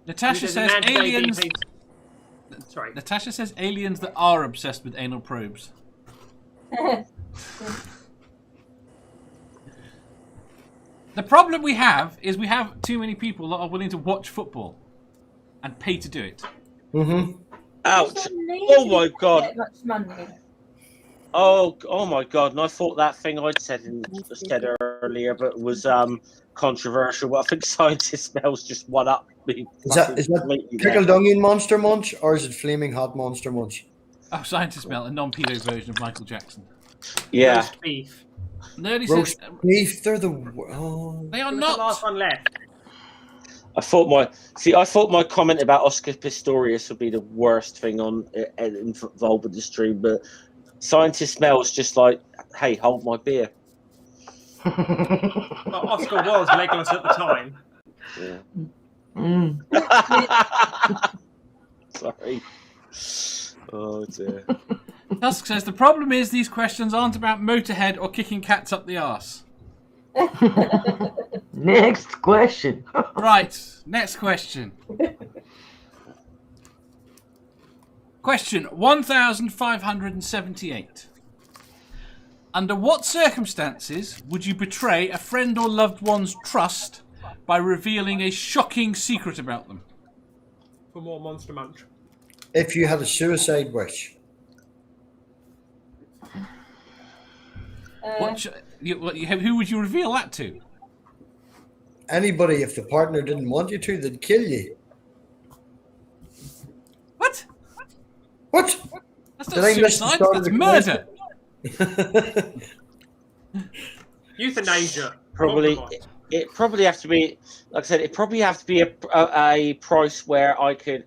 Natasha says aliens. Natasha says aliens that are obsessed with anal probes. The problem we have is we have too many people that are willing to watch football and pay to do it. Mm-hmm. Ouch! Oh my god! That much money. Oh my god! And I thought that thing I'd said earlier, but was controversial. But I think Scientist Mel's just one up me. Is that pickled onion Monster Munch or is it flaming hot Monster Munch? Oh, Scientist Mel, a non-pedo version of Michael Jackson. Yeah. Roast beef. Nerdy Roast says, beef. They're the. they are Who's not. the last one left? I thought my comment about Oscar Pistorius would be the worst thing involved with the stream, but Scientist Mel's just like, hey, hold my beer. Well, Oscar was Legolas at the time. Yeah. Sorry. Oh dear. Tusk says the problem is these questions aren't about Motorhead or kicking cats up the arse. Next question. Right, next question. Question 1578. Under what circumstances would you betray a friend or loved one's trust by revealing a shocking secret about them? For more Monster Munch. If you had a suicide wish. Who would you reveal that to? Anybody, if the partner didn't want you to, they'd kill you. What? What? That's not suicide, that's murder. Euthanasia. Probably. It probably have to be, like I said, it probably have to be a price where I could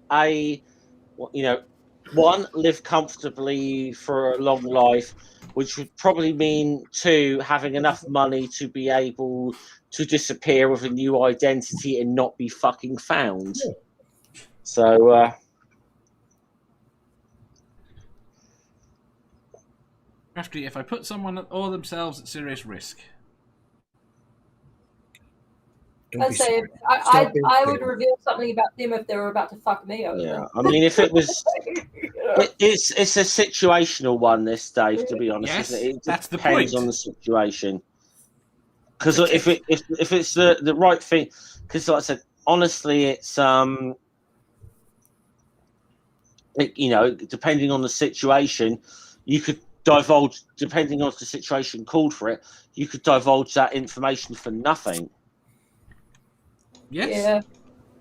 one, live comfortably for a long life, which would probably mean two, having enough money to be able to disappear with a new identity and not be fucking found. So, Crafty, if I put someone or themselves at serious risk. I'd say I would reveal something about them if they were about to fuck me over. Yeah, I mean, if it was, it's a situational one, this, Dave. To be honest, yes, it that's the depends point. on the situation. Because if it's the right thing, because like I said, honestly, it's depending on the situation, you could divulge. Depending on the situation called for it, you could divulge that information for nothing. Yes.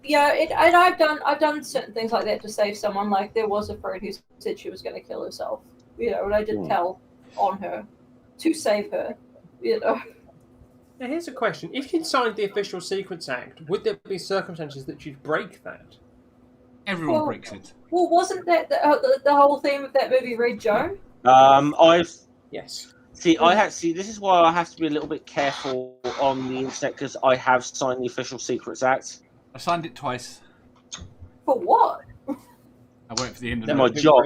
Yeah. And I've done certain things like that to save someone. Like there was a friend who said she was going to kill herself. And I did tell on her to save her. Now here's a question: if you'd signed the Official Secrets Act, would there be circumstances that you'd break that? Everyone breaks it. Well, wasn't that the whole theme of that movie, Red Joan? Yes. This is why I have to be a little bit careful on the internet, because I have signed the Official Secrets Act. I signed it twice. For what? I went for the end of my job.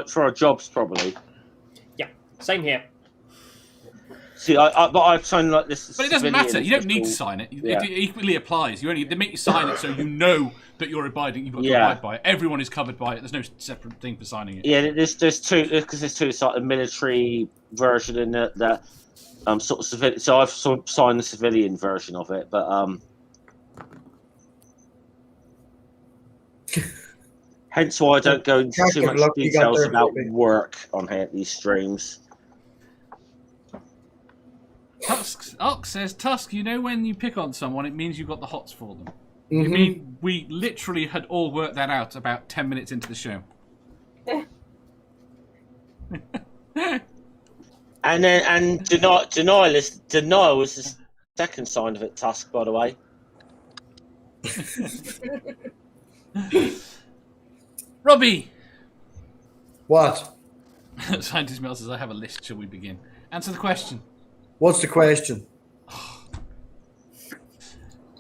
For our jobs, probably. Yeah, same here. See, but I've signed like this. But it doesn't matter. You don't need to sign it. It equally applies. They make you sign it so you know that you've got to abide by it. Everyone is covered by it. There's no separate thing for signing it. Yeah, there's two, because there's two. It's like a military version and that sort of civilian. So I've sort of signed the civilian version of it, but hence why I don't go into too much details about work on here at these streams. Ox says, Tusk, when you pick on someone, it means you've got the hots for them. You mean we literally had all worked that out about 10 minutes into the show. and denial was the second sign of it, Tusk, by the way. Robbie! What? Scientist Mel says, I have a list. Shall we begin? Answer the question. What's the question?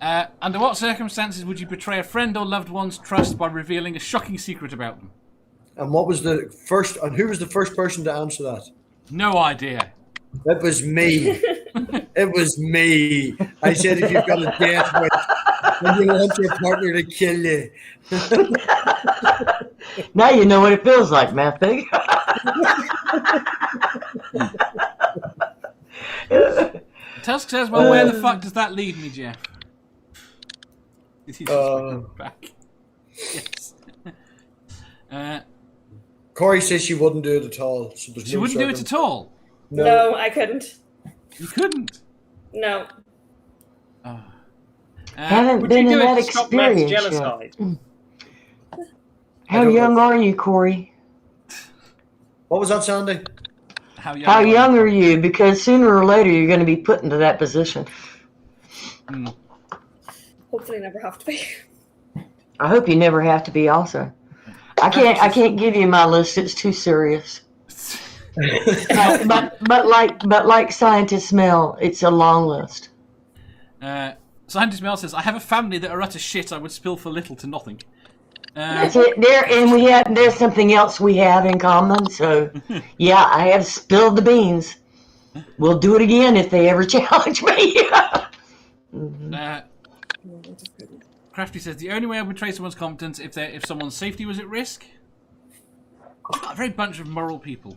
Under what circumstances would you betray a friend or loved one's trust by revealing a shocking secret about them? And what was the first? And who was the first person to answer that? No idea. It was me. It was me. I said, if you've got a death wish, and you want your partner to kill you. Now you know what it feels like, Math Pig. Tusk says, well, where the fuck does that lead me, Jeff? He's back. Yes. Cori says she wouldn't do it at all. So she wouldn't do it at all? No, I couldn't. You couldn't? No. Haven't been in that experience yet. How young are you, Cori? What was that, Sandy? How young are you? Because sooner or later you're going to be put into that position. Hopefully never have to be. I hope you never have to be also. I can't give you my list, it's too serious. but like Scientist Mel, it's a long list. Scientist Mel says, I have a family that are utter shit I would spill for little to nothing. That's it. There's something else we have in common. So, yeah, I have spilled the beans. We'll do it again if they ever challenge me. Crafty says the only way I would betray someone's competence if someone's safety was at risk. I've got a very bunch of moral people.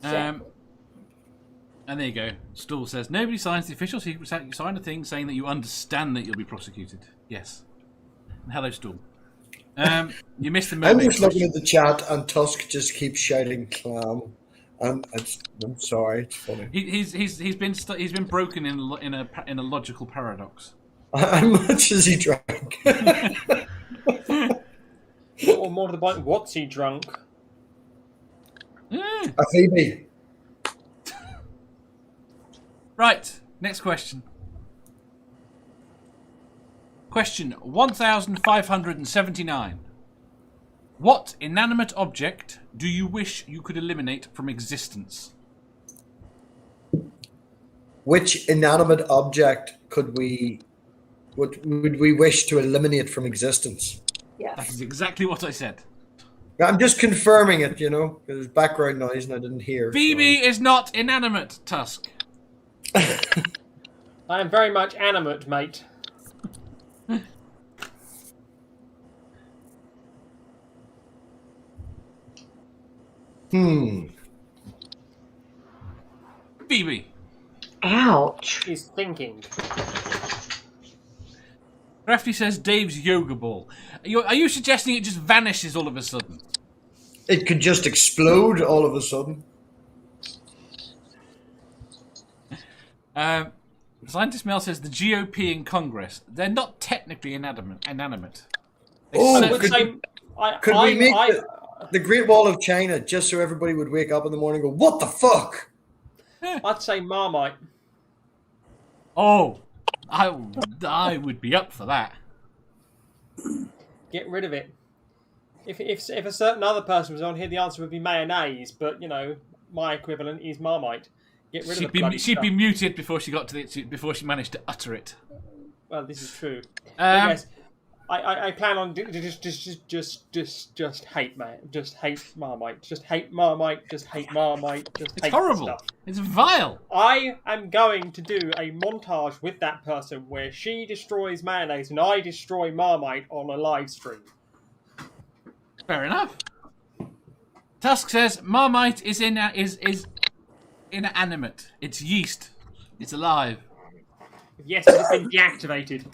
And there you go. Stool says nobody signs the Official Secrets Act. You sign a thing saying that you understand that you'll be prosecuted. Yes. Hello, Stool. You missed the mermaid. I'm just looking at the chat, and Tusk just keeps shouting "clam." I'm sorry. It's funny. He's been broken in a logical paradox. How much has he drank? Or more to the point, what's he drunk? Mm. A Phoebe. Right. Next question. Question 1579. What inanimate object do you wish you could eliminate from existence? Which inanimate object would we wish to eliminate from existence? That Yes. is exactly what I said. I'm just confirming it, because there's background noise and I didn't hear. Phoebe is not inanimate, Tusk. I am very much animate, mate. Phoebe. Ouch. Is thinking. Crafty says Dave's yoga ball. Are you suggesting it just vanishes all of a sudden? It could just explode all of a sudden. Scientist Mel says the GOP in Congress. They're not technically inanimate. Oh, I would say, could we make the Great Wall of China just so everybody would wake up in the morning and go, what the fuck? I'd say Marmite. Oh, I would be up for that. Get rid of it. If a certain other person was on here, the answer would be mayonnaise. But my equivalent is Marmite. Get rid of the bloody She'd stuff. be muted before she got to before she managed to utter it. Well, this is true. Yes, I plan on just hate Marmite. Just hate Marmite. Just hate Marmite. Just It's hate horrible. Stuff. It's vile. I am going to do a montage with that person where she destroys mayonnaise and I destroy Marmite on a live stream. Fair enough. Tusk says Marmite is inanimate. It's yeast. It's alive. Yes, it's been deactivated.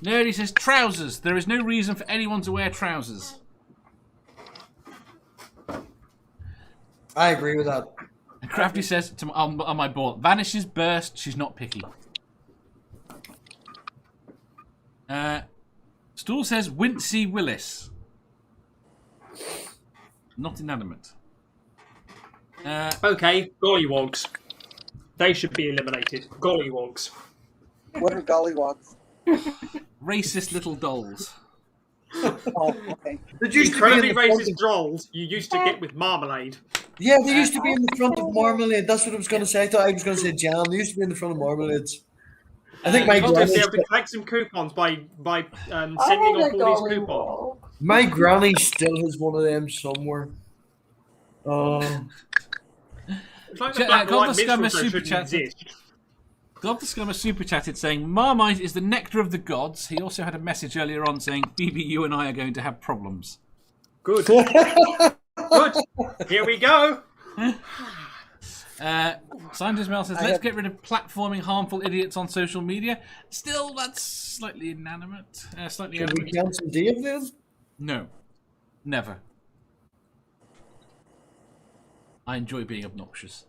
Nerdy says trousers. There is no reason for anyone to wear trousers. I agree with that. And Crafty says on my board, vanishes, burst. She's not picky. Stool says Wincy Willis. Not inanimate. Okay, gollywogs. They should be eliminated. Gollywogs. What are gollywogs? Racist little dolls. Oh, okay. They used to be Incredibly in the front racist drolls you used to get with marmalade. Yeah, they used to be in the front of Marmalade. That's what I was going to say. I thought I was going to say jam. They used to be in the front of Marmalades. I think my You'll be granny, able to collect some coupons by sending I had off a all these golly coupons. wall. my granny still has one of them somewhere. It's like the Check black out and white Golden minstrel Scummer show super shouldn't chat. exist. Glob the Scummer super chatted saying Marmite is the nectar of the gods. He also had a message earlier on saying Phoebe, you and I are going to have problems. Good. Good. Here we go. Scientist Mel says, let's get rid of platforming harmful idiots on social media. Still, that's slightly inanimate. Slightly Can we inanimate. cancel Dave then? No. Never. I enjoy being obnoxious.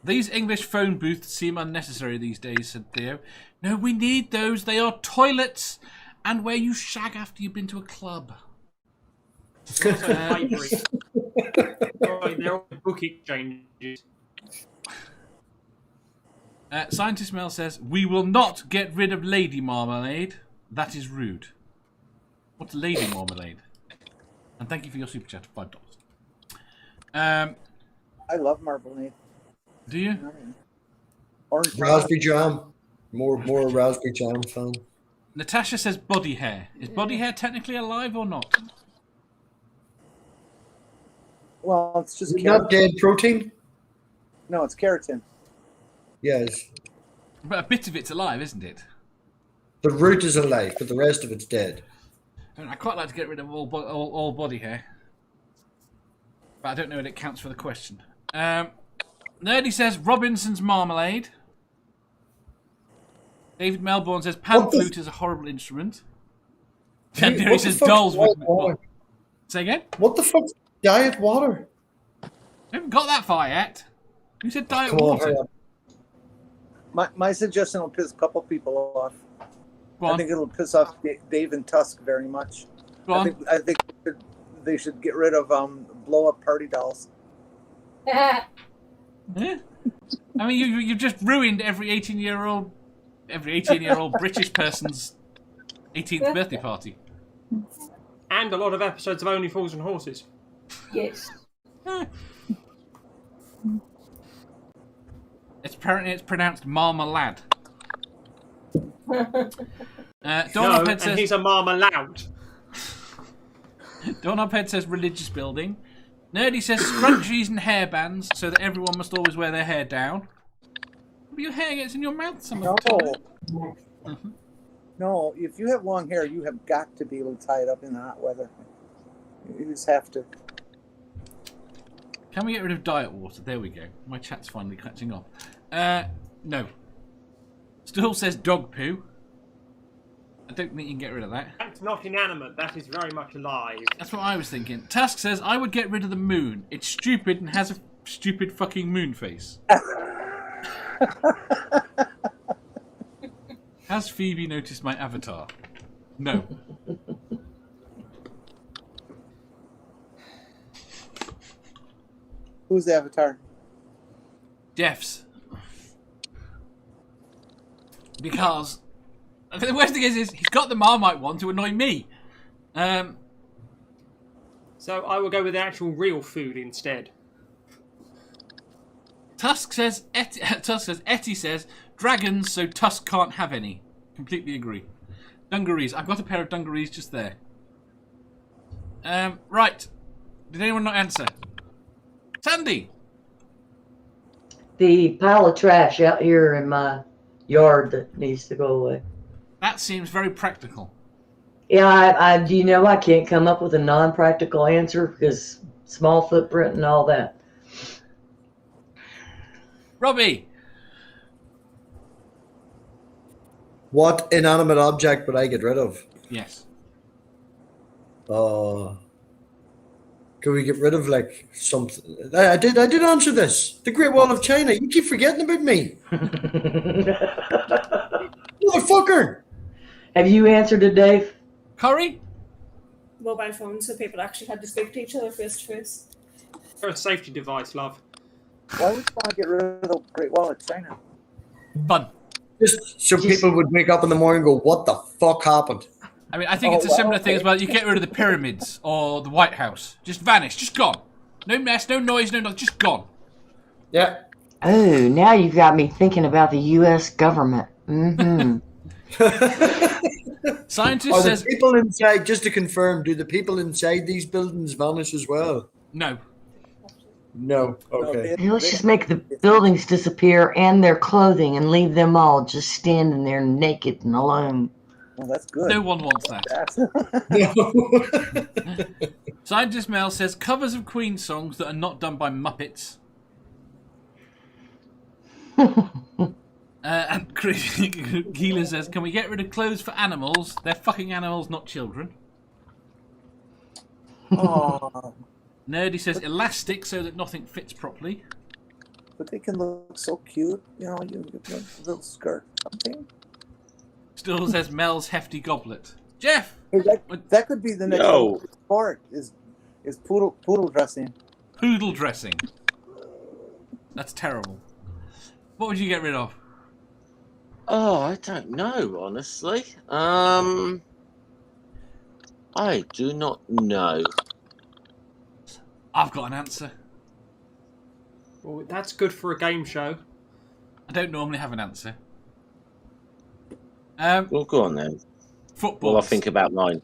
These English phone booths seem unnecessary these days, said Theo. No, we need those. They are toilets and where you shag after you've been to a club. Library. Sorry, they're all book exchanges. Scientist Mel says, we will not get rid of Lady Marmalade. That is rude. What's Lady Marmalade? And thank you for your super chat of $5. I love marmalade. Do you? Orange Raspberry jam. More raspberry jam fan. Natasha says body hair. Is body hair technically alive or not? Well, it's just Not dead protein? No, it's keratin. Yes. But a bit of it's alive, isn't it? The root is alive, but the rest of it's dead. I quite like to get rid of all body hair. But I don't know if it counts for the question. Nerdy says Robinson's Marmalade. David Melbourne says pan flute is a horrible instrument. And Nerdy says dolls with... Say again? What the fuck? Diet water. We haven't got that far yet. Who said diet Come on, water? hurry up. My suggestion will piss a couple people off. Go I on. think it'll piss off Dave and Tusk very much. Go on. I think they should get rid of blow up party dolls. Yeah. I mean, you've just ruined every 18-year-old British person's 18th birthday party. And a lot of episodes of Only Fools and Horses. Yes. It's pronounced marmalade. And he's a marmalade. Donophead says religious building. Nerdy says scrunchies and hairbands so that everyone must always wear their hair down. But your hair gets in your mouth some of the time. Mm-hmm. No, if you have long hair, you have got to be able to tie it up in the hot weather. You just have to. Can we get rid of diet water? There we go. My chat's finally catching on. No. Still says dog poo. I don't think you can get rid of that. That's not inanimate. That is very much alive. That's what I was thinking. Tusk says, I would get rid of the moon. It's stupid and has a stupid fucking moon face. Has Phoebe noticed my avatar? No. Who's the avatar? Jeff's. Because the worst thing is he's got the Marmite one to annoy me. So I will go with the actual real food instead. Tusk says Etty says dragons, so Tusk can't have any. Completely agree. Dungarees. I've got a pair of dungarees just there. Right. Did anyone not answer? Sandy. The pile of trash out here in my yard that needs to go away. That seems very practical. Yeah, I do you know I can't come up with a non-practical answer because small footprint and all that. Robbie. What inanimate object would I get rid of? Yes. Could we get rid of like something? I did answer this. The Great Wall of China. You keep forgetting about me. Motherfucker. Have you answered it, Dave? Cori? Mobile phones, so people actually had to speak to each other face to face. They're a safety device, love. Why would you want to get rid of the Great Wall of China? Fun. Just so people would wake up in the morning and go, what the fuck happened? I mean, I think it's a similar thing as well. You get rid of the pyramids or the White House. Just vanish. Just gone. No mess, no noise, no nothing. Just gone. Yeah. Oh, now you've got me thinking about the U.S. government. Mm-hmm. Scientist Are says... the people inside, just to confirm, do the people inside these buildings vanish as well? No. No. Okay. Hey, let's just make the buildings disappear and their clothing and leave them all just standing there naked and alone. Well, that's good. No one wants that. Scientist Mel says covers of Queen songs that are not done by Muppets. And Keeler says, can we get rid of clothes for animals? They're fucking animals, not children. Oh, Nerdy says elastic so that nothing fits properly. but they can look so cute. You know, you get a little skirt or something. Still says Mel's hefty goblet. Jeff! Hey, that could be the next sport is poodle dressing. Poodle dressing. That's terrible. What would you get rid of? Oh, I don't know, honestly. I do not know. I've got an answer. Well, that's good for a game show. I don't normally have an answer. Well, go on then. Football. Well, I'll think about mine.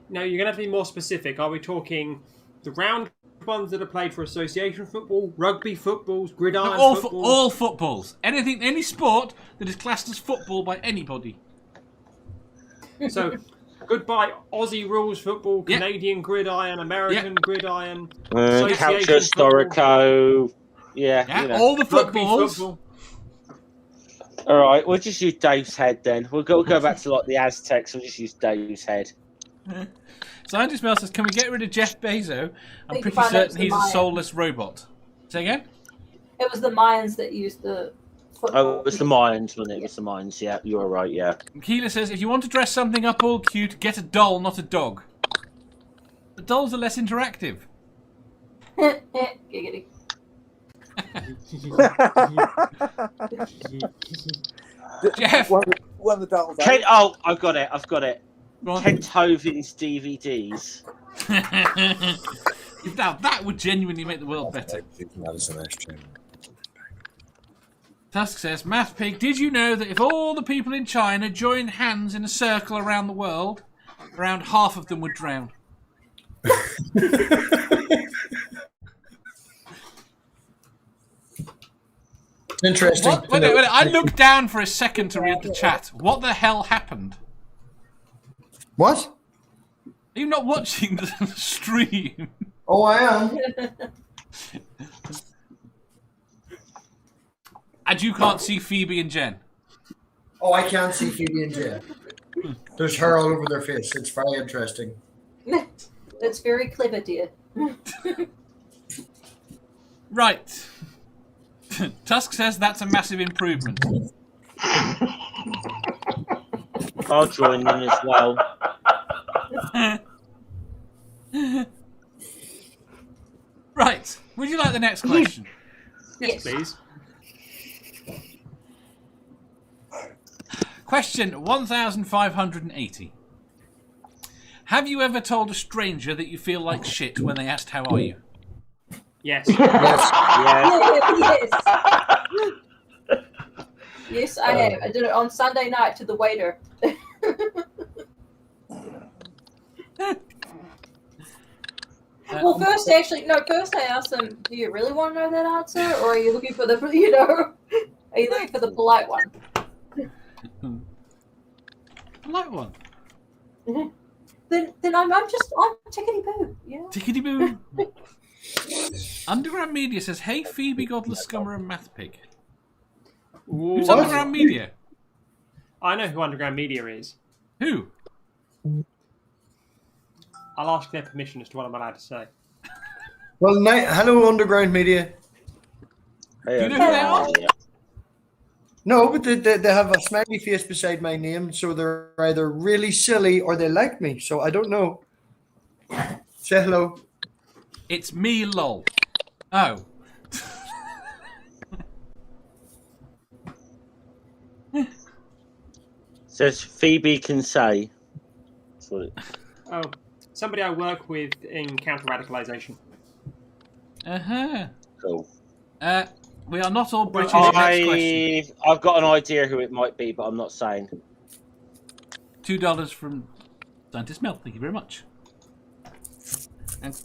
Now, you're going to have to be more specific. Are we talking the round ones that are played for association football, rugby footballs, gridiron footballs? All footballs. Anything, any sport that is classed as football by anybody. So, goodbye Aussie rules football, Canadian gridiron, American gridiron, Calcio Storico. Yeah, you know. All the footballs. Football. All right, we'll just use Dave's head then. We'll go back to like the Aztecs. We'll just use Dave's head. Scientist Mel says, can we get rid of Jeff Bezos? I'm think pretty you find out it's certain the he's a Mayans. soulless robot. Say again? It was the Mayans that used the football. Oh, it was the Mayans, wasn't it? It was the Mayans, yeah. You were right, yeah. Keela says, if you want to dress something up all cute, get a doll, not a dog. The dolls are less interactive. Giggity. Jeff! One of the dolls. I've got it. Kent Hovind's DVDs. Now, that would genuinely make the world better. Tusk says, Math Pig, did you know that if all the people in China joined hands in a circle around the world, around half of them would drown? Interesting. Wait, I looked down for a second to read the chat. What the hell happened? What? Are you not watching the stream? Oh, I am. And you can't see Phoebe and Jen? Oh, I can't see Phoebe and Jen. There's hair all over their face. It's very interesting. That's very clever, dear. Right. Tusk says that's a massive improvement. I'll join in as well. Right. Would you like the next question? Yes, please. Question 1580. Have you ever told a stranger that you feel like shit when they asked how are you? Yes. Yes. Yes, I have. I did it on Sunday night to the waiter. Well, first I asked them, do you really want to know that answer? Or are you looking for the, are you looking for the polite one? Polite one. Then I'm tickety boo. Yeah. Tickety boo. Underground Media says, hey Phoebe, Godless Scummer and Math Pig. Who's What? Underground Media? I know who Underground Media is. Who? I'll ask their permission as to what I'm allowed to say. Well, hello, Underground Media. Do you know who they are? No, but they have a smiley face beside my name, so they're either really silly or they like me. So I don't know. Say hello. It's me, lol. Oh. Says Phoebe can say. Oh, somebody I work with in counter-radicalisation. Uh-huh. Cool. We are not all British. Next question. I've got an idea who it might be, but I'm not saying. $2 from Scientist Mel. Thank you very much. And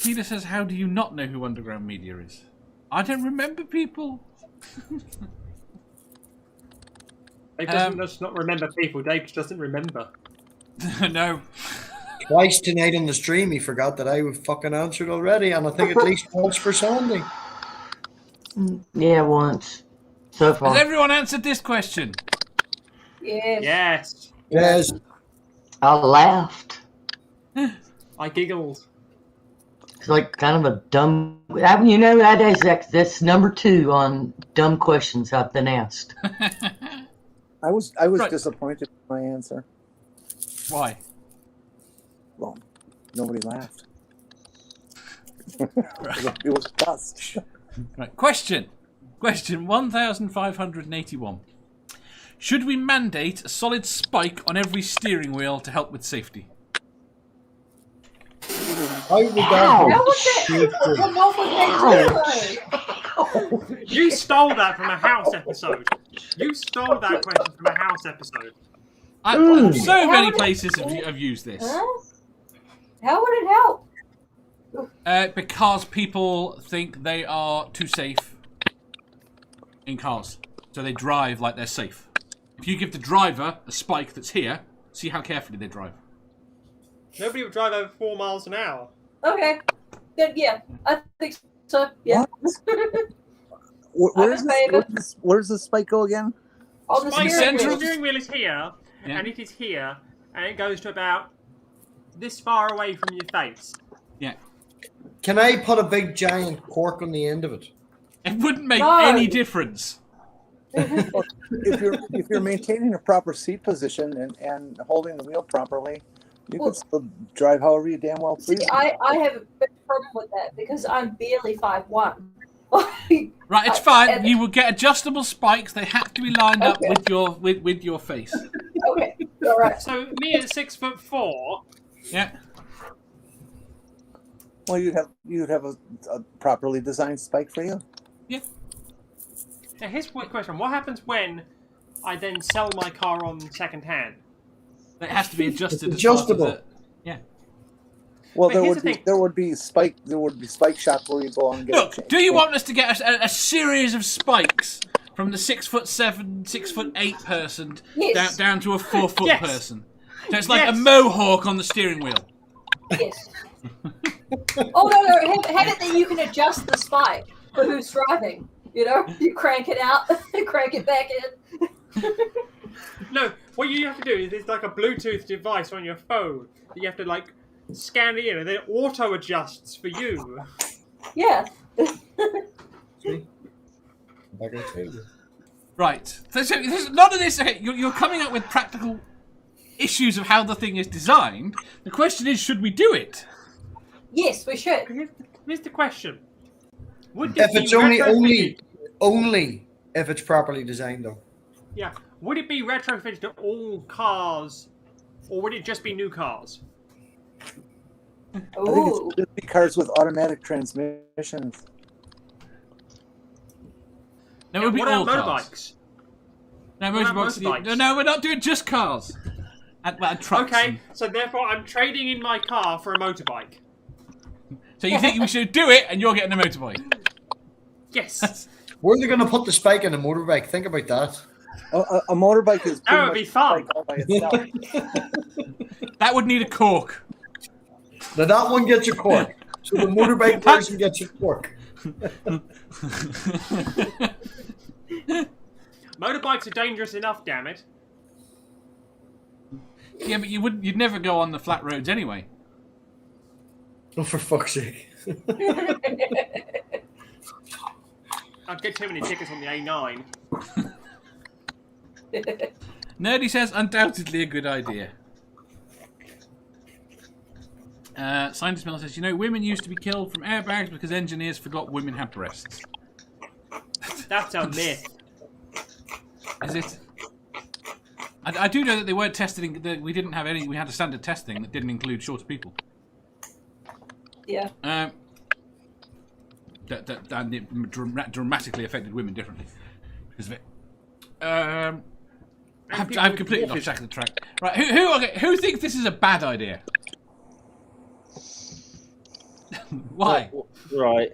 Peter says, how do you not know who Underground Media is? I don't remember people. Dave doesn't just not remember people. Dave just doesn't remember. No. Twice tonight in the stream, he forgot that I fucking answered already, and I think at least once for Sandy. Yeah, once. So far. Has everyone answered this question? Yes. Yes. Yes. I laughed. I giggled. It's like kind of a dumb. You know, that's number 2 on dumb questions I've been asked. I was Right. disappointed with my answer. Why? Well, nobody laughed. It was dust. Right. Question 1581. Should we mandate a solid spike on every steering wheel to help with safety? How would that How was that? You stole that from a House episode. You stole that question from a House episode. So many places have used this. Huh? How would it help? Because people think they are too safe in cars. So they drive like they're safe. If you give the driver a spike that's here, see how carefully they drive. Nobody would drive over 4 miles an hour. Okay. Good. Yeah, I think so. Yeah. Where does the spike go again? On the My steering central wheel. steering wheel is here, Yeah. and it is here, and it goes to about this far away from your face. Yeah. Can I put a big giant cork on the end of it? It wouldn't make No. any difference. If you're maintaining a proper seat position and holding the wheel properly, you can still drive however you damn well please. See, I have a big problem with that because I'm barely 5'1". Right, it's fine. You will get adjustable spikes. They have to be lined up with your face. Okay, all right. So me at 6'4". Yeah. Well, you'd have a properly designed spike for you. Yeah. Now here's one question: what happens when I then sell my car on second hand? It has to be adjusted. Adjustable. Yeah. Well, But there would be spike shop where you go and get. Look, do you want us to get a series of spikes from the 6'7", 6'8" person Yes. down to a 4-foot Yes. person? So it's like a Yes. mohawk on the steering wheel. Yes. Oh no! Have it that you can adjust the spike for who's driving. You know, you crank it out, crank it back in. No, what you have to do is it's like a Bluetooth device on your phone that you have to like scan it in, and then it auto adjusts for you. Yeah. Right. So none of this. Okay, you're coming up with practical issues of how the thing is designed. The question is, should we do it? Yes, we should. Here's the question: would this If it's be only if it's properly designed, though. Yeah, would it be retrofitted to all cars, or would it just be new cars? I think Ooh. it's just be cars with automatic transmissions. No, it would be What all about cars. motorbikes? No, What about motorbikes. motorbikes? No, we're not doing just cars. And trucks. Okay, so therefore I'm trading in my car for a motorbike. So you think we should do it, and you're getting a motorbike? Yes. Where are they going to put the spike in a motorbike? Think about that. A motorbike is That would pretty be much fun. a spike all by itself. That would need a cork. Now that one gets a cork. So the motorbike version gets a cork. Motorbikes are dangerous enough, damn it. Yeah, but you'd never go on the flat roads anyway. Oh, for fuck's sake. I'd get too many tickets on the A9. Nerdy says, undoubtedly a good idea. Scientist Miller says, women used to be killed from airbags because engineers forgot women had breasts. That's a myth. Is it? I do know that they weren't testing. We didn't have any. We had a standard testing that didn't include shorter people. Yeah. That it dramatically affected women differently because of it. I've completely lost track of the track. Right, who thinks this is a bad idea? Why? Right.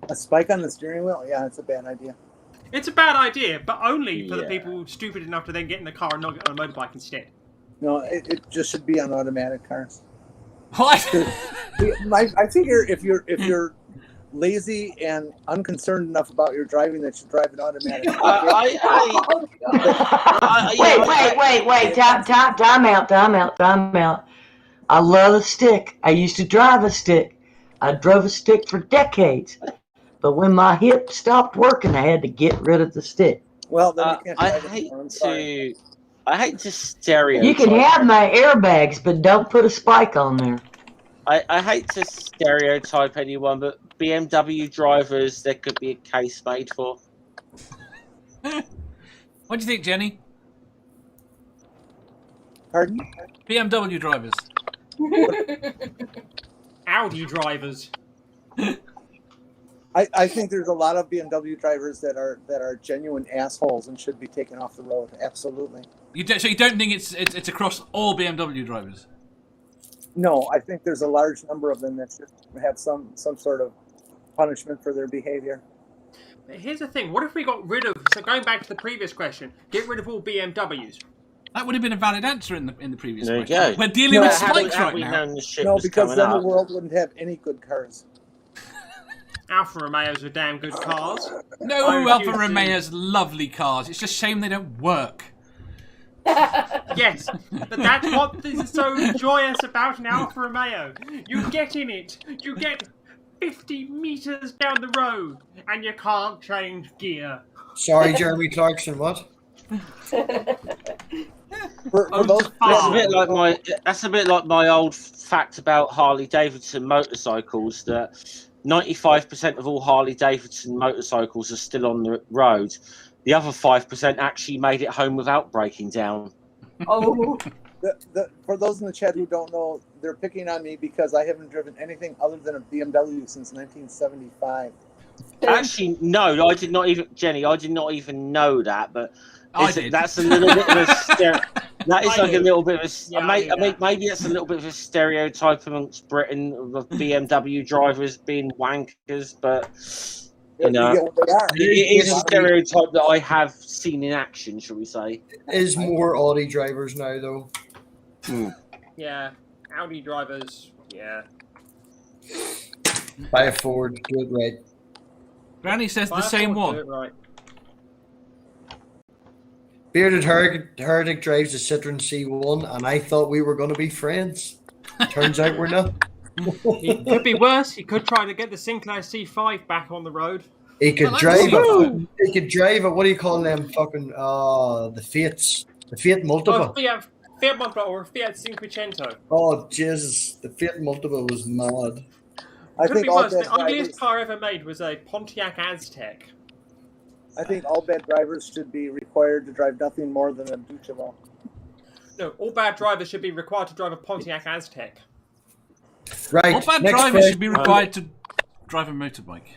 A spike on the steering wheel? Yeah, it's a bad idea. It's a bad idea, but only for the Yeah. people stupid enough to then get in the car and not get on a motorbike instead. No, it just should be on automatic cars. What? I figure if you're lazy and unconcerned enough about your driving that you drive an automatic. Wait. Time out. I love a stick. I used to drive a stick. I drove a stick for decades. But when my hip stopped working, I had to get rid of the stick. Well, then you can't I drive it hate anymore, I'm sorry. to stereotype. You can have my airbags, but don't put a spike on there. I hate to stereotype anyone, but BMW drivers, there could be a case made for. What do you think, Jenny? Pardon? BMW drivers. Audi drivers. I think there's a lot of BMW drivers that are genuine assholes and should be taken off the road. Absolutely. So you don't think it's across all BMW drivers? No, I think there's a large number of them that should have some sort of punishment for their behavior. But here's the thing: what if we got rid of? So going back to the previous question, get rid of all BMWs. That would have been a valid answer in the previous There you question. go. We're dealing with Have we spikes right now. known this shit No, was because coming then up? the world wouldn't have any good cars. Alfa Romeos are damn good cars. No, I Alfa refuse to- Romeo's lovely cars. It's just a shame they don't work. Yes, but that's what is so joyous about an Alfa Romeo. You get in it, you get 50 meters down the road, and you can't change gear. Sorry, Jeremy Clarkson. What? For those, That's a bit like my old fact about Harley Davidson motorcycles, that 95% of all Harley Davidson motorcycles are still on the road. The other 5% actually made it home without breaking down. Oh, for those in the chat who don't know, they're picking on me because I haven't driven anything other than a BMW since 1975. Actually, no, I did not even, Jenny. I did not even know that, but I did. That's a little bit of a that is like a little bit of a. Yeah, maybe that's a little bit of a stereotype amongst Britain of BMW drivers being wankers, but you know, You get what they are. it is a stereotype that I have seen in action, shall we say? Is more Audi drivers now, though. Yeah, Audi drivers, yeah. Buy a Ford, do it right. Granny says the Buy a same Ford, do one. it right. Bearded Heretic drives a Citroen C1, and I thought we were going to be friends. Turns out we're not. It could be worse. He could try to get the Sinclair C5 back on the road. He could Well, drive that's- a. He could drive a. What do you call them? Fucking the Fiats. The Fiat Oh, Multiple. Fiat Multiple or Fiat Cinquecento. Oh Jesus! The Fiat Multiple was mad. I Could think be all worse. bad The ugliest drivers. car ever made was a Pontiac Aztec. I think all bad drivers should be required to drive nothing more than a Duchovny. No, all bad drivers should be required to drive a Pontiac Aztec. Right. All bad next drivers question. should be required to drive a motorbike.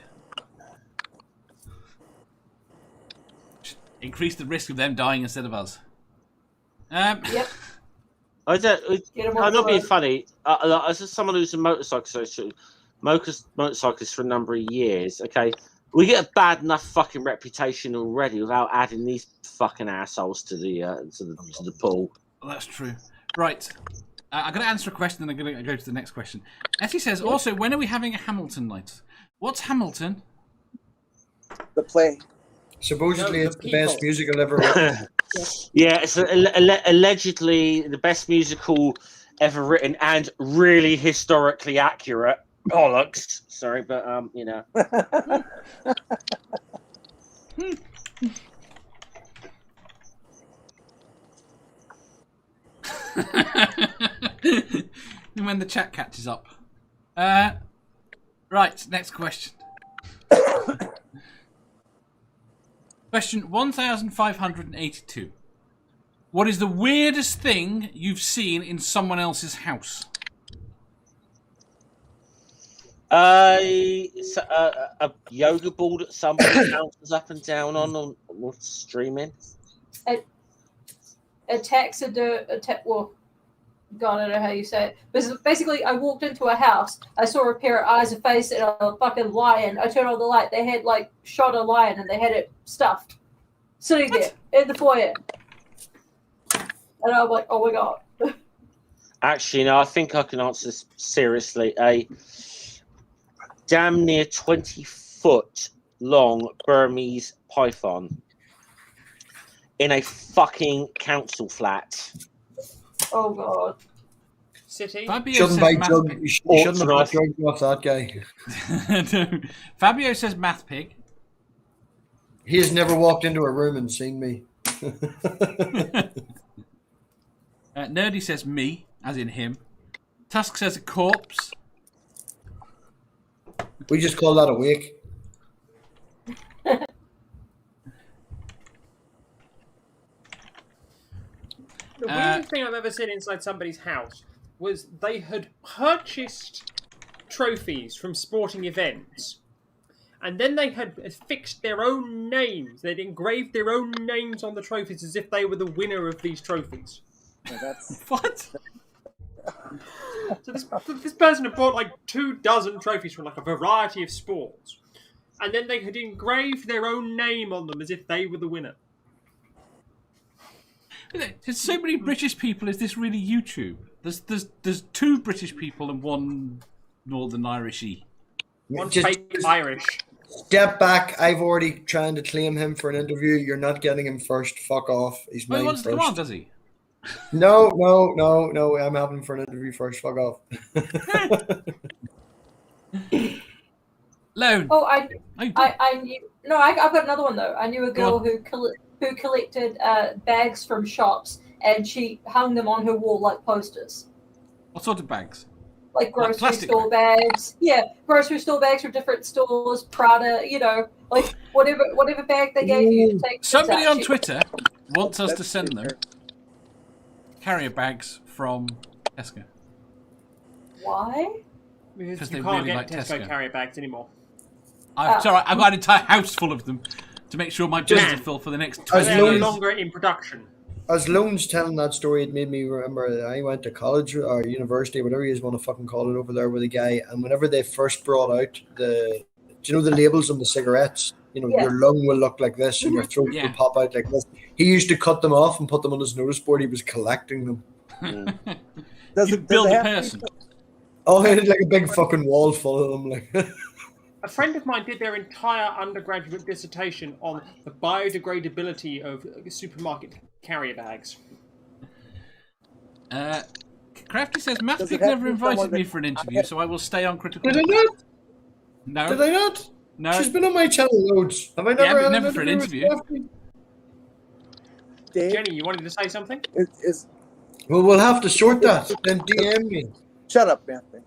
Increase the risk of them dying instead of us. yep. I don't. Get 'em I'm off not the being road. funny. As someone who's a motorcyclist for a number of years, okay, we get a bad enough fucking reputation already without adding these fucking assholes to the pool. Well, that's true. Right. I'm going to answer a question, then I'm going to go to the next question. Essie says, also, when are we having a Hamilton night? What's Hamilton? The play. Supposedly, No, the it's the best people. musical ever written. Yeah, it's allegedly the best musical ever written and really historically accurate. Bollocks. Sorry, but you know. When the chat catches up. Right, next question. Question 1582. What is the weirdest thing you've seen in someone else's house? A yoga board that somebody bounces up and down on streaming. Well, God, I don't know how you say it. But basically, I walked into a house. I saw a pair of eyes, a face, and a fucking lion. I turned on the light. They had shot a lion, and they had it stuffed, sitting there in the foyer. And I'm like, oh my God. Actually, no, I think I can answer this seriously. A damn near 20-foot long Burmese python in a fucking council flat. Oh God. City. Fabio Shouldn't says buy math drugs. pig. You shouldn't have bought drugs off that guy. No. Fabio says math pig. He has never walked into a room and seen me. Nerdy says me, as in him. Tusk says a corpse. We just call that a wake. The weirdest thing I've ever seen inside somebody's house was they had purchased trophies from sporting events, and then they had affixed their own names. They'd engraved their own names on the trophies as if they were the winner of these trophies. Yeah, that's What? So this person had bought 24 trophies from a variety of sports, and then they had engraved their own name on them as if they were the winner. There's so many British people. Is this really YouTube? There's two British people and one Northern Irishy. One Just fake Irish. step back. I've already trying to claim him for an interview. You're not getting him first. Fuck off. He's Oh, he mine wants to first. come on, does he? No. I'm having for an interview first. Fuck off. Lone. Oh, Oh, you did. I knew. No, I've got another one though. I knew a girl who collected bags from shops, and she hung them on her wall like posters. What sort of bags? Like grocery plastic store bags. Yeah, grocery store bags from different stores, Prada, like whatever bag they gave you to take. Somebody on Twitter wants us to send them carrier bags from Tesco. Why? Because they you can't really get like Tesco Tesco. carrier bags anymore. Sorry, I've got an entire house full of them to make sure my bins are full for the next 20 They're no years. longer in production. As Lone's telling that story, it made me remember that I went to college or university, whatever you want to fucking call it, over there with a guy. And whenever they first brought out the labels on the cigarettes? Your lung will look like this and your throat will pop out like this. He used to cut them off and put them on his notice board. He was collecting them. Does You it build a have to be- person. Oh, he had like a big fucking wall full of them. Like, A friend of mine did their entire undergraduate dissertation on the biodegradability of supermarket carrier bags. Crafty says, Does Matthew it have never to be someone invited me that- for an interview, so I will stay on Critical. did I not? No. Did I not? No. She's been on my channel loads. Have I never but had never for an interview. with Crafty? Dave, Jenny, you wanted to say something? is Well, we'll have to sort that. Then DM me. shut up, Matthew.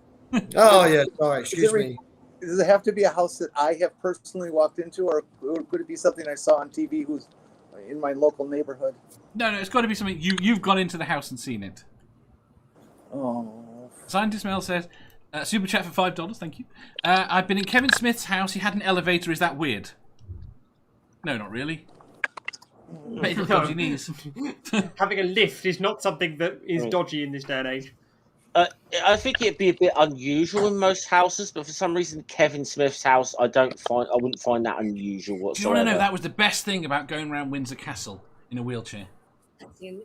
Oh, yeah. Sorry. Excuse me. Does it have to be a house that I have personally walked into, or could it be something I saw on TV who's in my local neighborhood? No, it's got to be something you've gone into the house and seen it. Oh, Scientist Mel says, super chat for $5, thank you. I've been in Kevin Smith's house. He had an elevator. Is that weird? No, not really. But it's dodgy knees. Having a lift is not something that is dodgy in this day and age. I think it'd be a bit unusual in most houses, but for some reason, Kevin Smith's house, I wouldn't find that unusual Do you whatsoever. want to know? That was the best thing about going around Windsor Castle in a wheelchair. You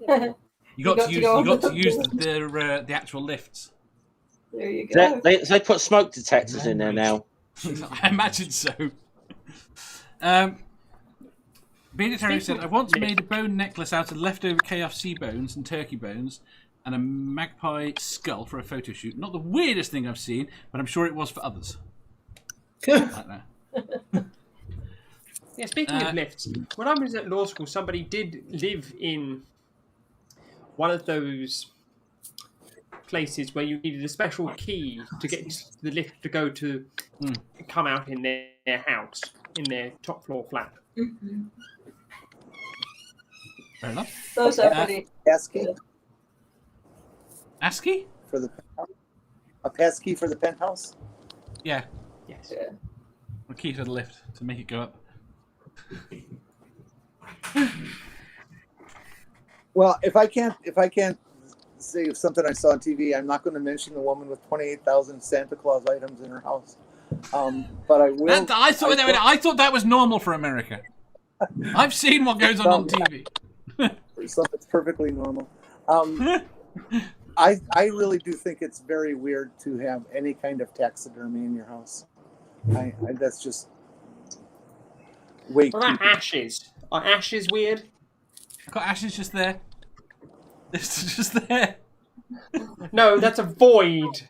got to use the actual lifts. There you go. They put smoke detectors in there now. I imagine so. Bearded Harry said, I once made a bone necklace out of leftover KFC bones and turkey bones and a magpie skull for a photo shoot. Not the weirdest thing I've seen, but I'm sure it was for others. Like that. Yeah, speaking of lifts, when I was at law school, somebody did live in one of those places where you needed a special key to get the lift to go to come out in their house, in their top floor flat. Mm-hmm. Fair enough. Those are pretty. passkey ASCII? for the penthouse? A passkey for the penthouse? Yeah. Yes. Yeah. A key to the lift to make it go up. Well, if I can't say something I saw on TV, I'm not going to mention the woman with 28,000 Santa Claus items in her house. But I will. I thought that was normal for America. I've seen what goes on TV. So it's perfectly normal. I really do think it's very weird to have any kind of taxidermy in your house. That's just way What about ashes? Are ashes weird? I've got ashes just there. It's just there. No, that's a void,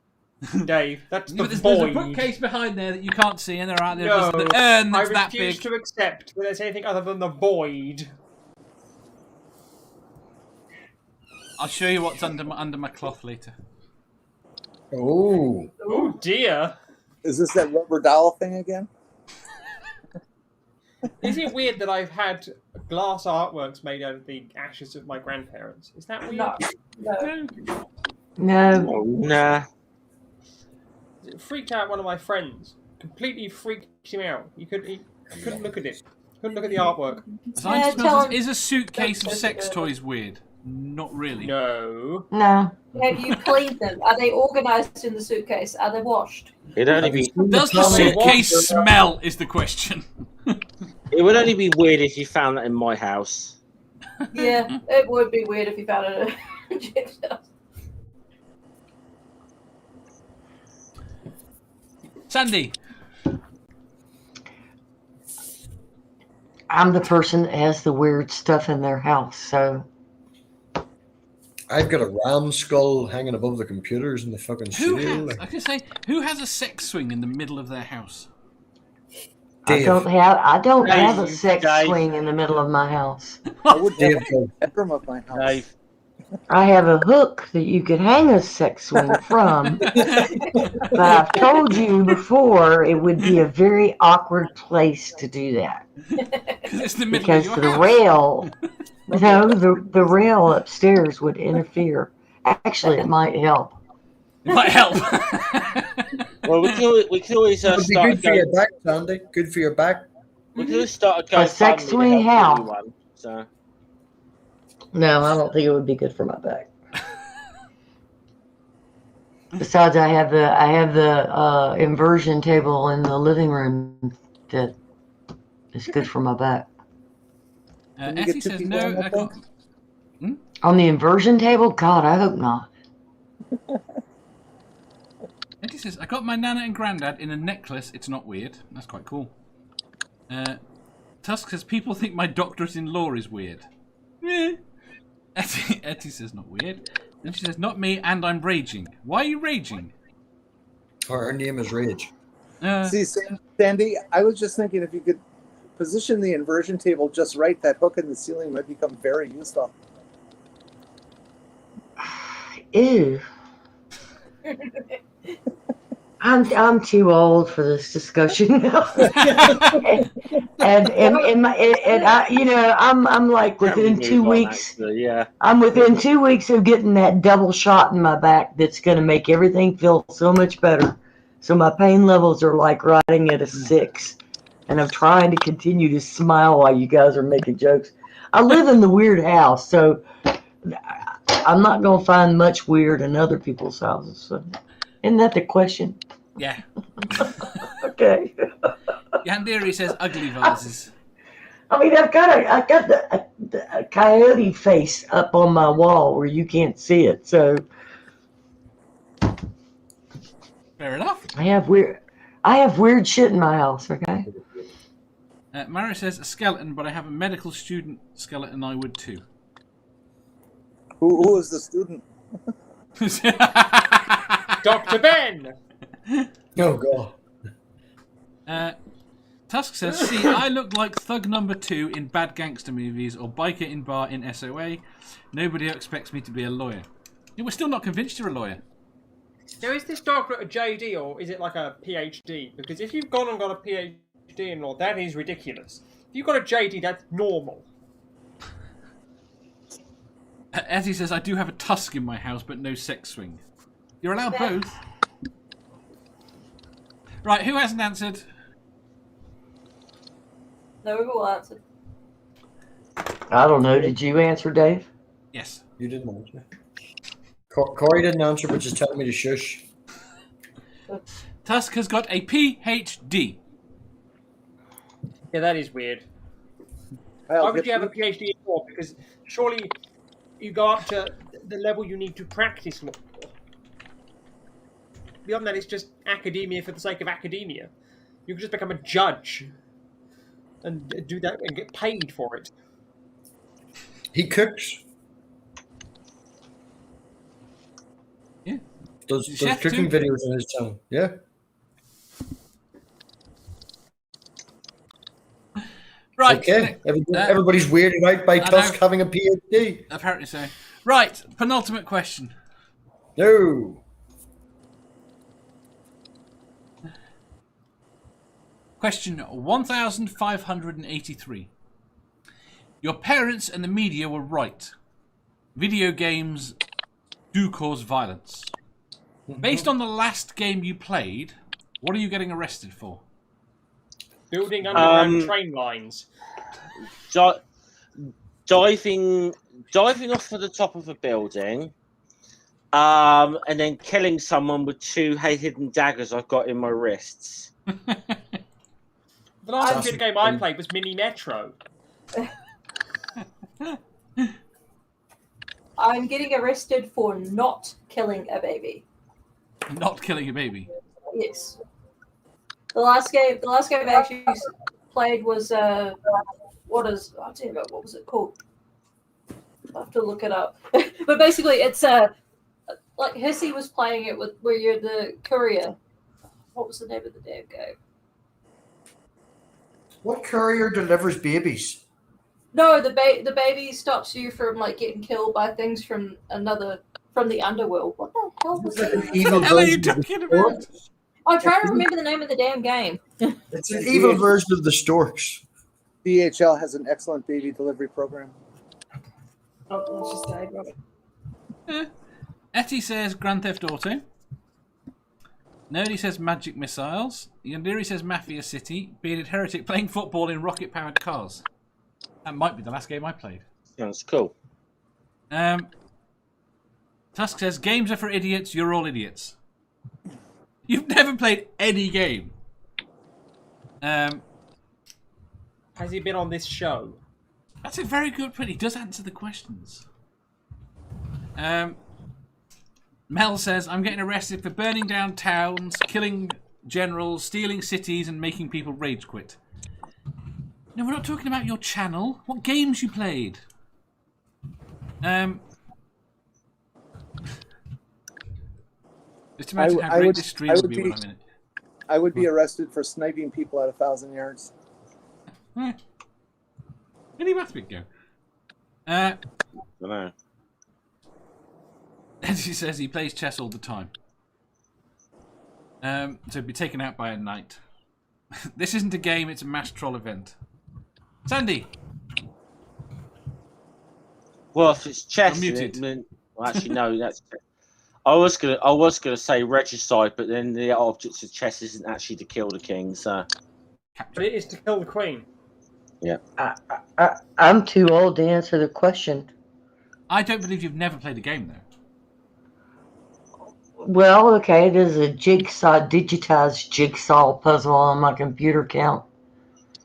Dave. That's the There's a void. bookcase behind there that you can't see, and there are No, the urn I that's that refuse big. to accept that there's anything other than the void. I'll show you what's under my cloth later. Oh. Oh dear. Is this that rubber doll thing again? Is it weird that I've had glass artworks made out of the ashes of my grandparents? Is that weird? No. No. Nah. It freaked out one of my friends. Completely freaked him out. He couldn't look at it. Couldn't look at the artwork. Scientist tell Mills him- says, is a suitcase of That's sex good. toys weird? Not really. No. No. Have you cleaned them? Are they organized in the suitcase? Are they washed? It'd only be Does the suitcase smell? Is the question. it would only be weird if you found that in my house. Yeah, it would be weird if you found it at a Jeff's house. Sandy. I'm the person that has the weird stuff in their house, so I've got a ram skull hanging above the computers in the fucking studio. I can say, who has a sex swing in the middle of their house? Dave. I don't have a Dave, sex Dave. swing in the middle of my house. I would Dave, have a bedroom of my house. Dave. I have a hook that you could hang a sex swing from, but I've told you before it would be a very awkward place to do that. It's the middle Because of your the house. rail, the rail upstairs would interfere. Actually, it might help. It might help. Well, we can always It would be start good for your back, Sandy. Good for your back. We can always start a A sex GoFundMe swing to help how? anyone. So No, I don't think it would be good for my back. Besides, I have the inversion table in the living room that is good for my back. Can you Essie get two says people no. on that thing? On the inversion table? God, I hope not. Eddie says, I got my nana and granddad in a necklace. It's not weird. That's quite cool. Tusk says, people think my doctorate-in-law is weird. Etty says, not weird. And she says, not me, and I'm raging. Why are you raging? Her name is Rage. See, Sandy, I was just thinking if you could position the inversion table just right, that hook in the ceiling might become very useful. Ew. I'm too old for this discussion now. and I'm like within 2 weeks. Yeah. I'm within 2 weeks of getting that double shot in my back that's going to make everything feel so much better. So my pain levels are like riding at a 6. And I'm trying to continue to smile while you guys are making jokes. I live in the weird house, so I'm not going to find much weird in other people's houses. So. Isn't that the question? Yeah. Okay. Yandiri says ugly vases. I mean, I've got the coyote face up on my wall where you can't see it. So Fair enough. I have weird shit in my house. Okay. Mara says a skeleton, but I have a medical student skeleton. I would too. Who is the student? Dr. Ben! Oh, God. Tusk says, see, I look like thug number 2 in bad gangster movies or biker in bar in SOA. Nobody expects me to be a lawyer. Yeah, we're still not convinced you're a lawyer. Now, is this doctorate a JD or is it like a PhD? Because if you've gone and got a PhD in law, that is ridiculous. If you've got a JD, that's normal. Ezzy says, I do have a tusk in my house, but no sex swing. You're allowed both. Right, who hasn't answered? No, we will answer. I don't know. Did you answer, Dave? Yes. You didn't answer. Cori didn't answer, but just telling me to shush. Tusk has got a PhD. Yeah, that is weird. Why would you have a PhD in law? Because surely you go up to the level you need to practice law. Beyond that, it's just academia for the sake of academia. You can just become a judge and do that and get paid for it. He cooks. Yeah. Does Chef cooking too. videos on his channel. Yeah. Right. Okay. Everybody's weirded out by Tusk having a PhD. Apparently so. Right. Penultimate question. No. Question 1583. Your parents and the media were right. Video games do cause violence. Based on the last game you played, what are you getting arrested for? Building underground train lines. Diving off of the top of a building, and then killing someone with 2 hidden daggers I've got in my wrists. The last video game I played was Mini Metro. I'm getting arrested for not killing a baby. Not killing a baby? Yes. The last game I actually played was what was it called? I'll have to look it up. But basically, it's like Hissy was playing it with where you're the courier. What was the name of the damn game? What courier delivers babies? No, the baby stops you from like getting killed by things from the underworld. What the hell was It's like that? an evil What the hell are you version of the talking about? storks. I'm trying to remember the name of the damn game. It's an evil version of the storks. DHL has an excellent baby delivery program. Oh, let's just died, Robert. Etty says Grand Theft Auto. Nerdy says Magic Missiles. Yandiri says Mafia City. Bearded Heretic playing football in rocket-powered cars. That might be the last game I played. Sounds cool. Tusk says games are for idiots. You're all idiots. You've never played any game. Has he been on this show? That's a very good point. He does answer the questions. Mel says, I'm getting arrested for burning down towns, killing generals, stealing cities, and making people rage quit. No, we're not talking about your channel. What games you played? Just imagine how great this stream would be when I'm in it. I would be arrested for sniping people at 1,000 yards. Any math big go? I don't know. And she says he plays chess all the time. So he'd be taken out by a knight. This isn't a game, it's a mass troll event. Sandy! Well, if it's chess, You're muted. well, actually no, that's. I was gonna say regicide, but then the object of chess isn't actually to kill the king, so. But it is to kill the queen. Yeah. I'm too old to answer the question. I don't believe you've never played a game, though. Well, okay, there's a digitized jigsaw puzzle on my computer count.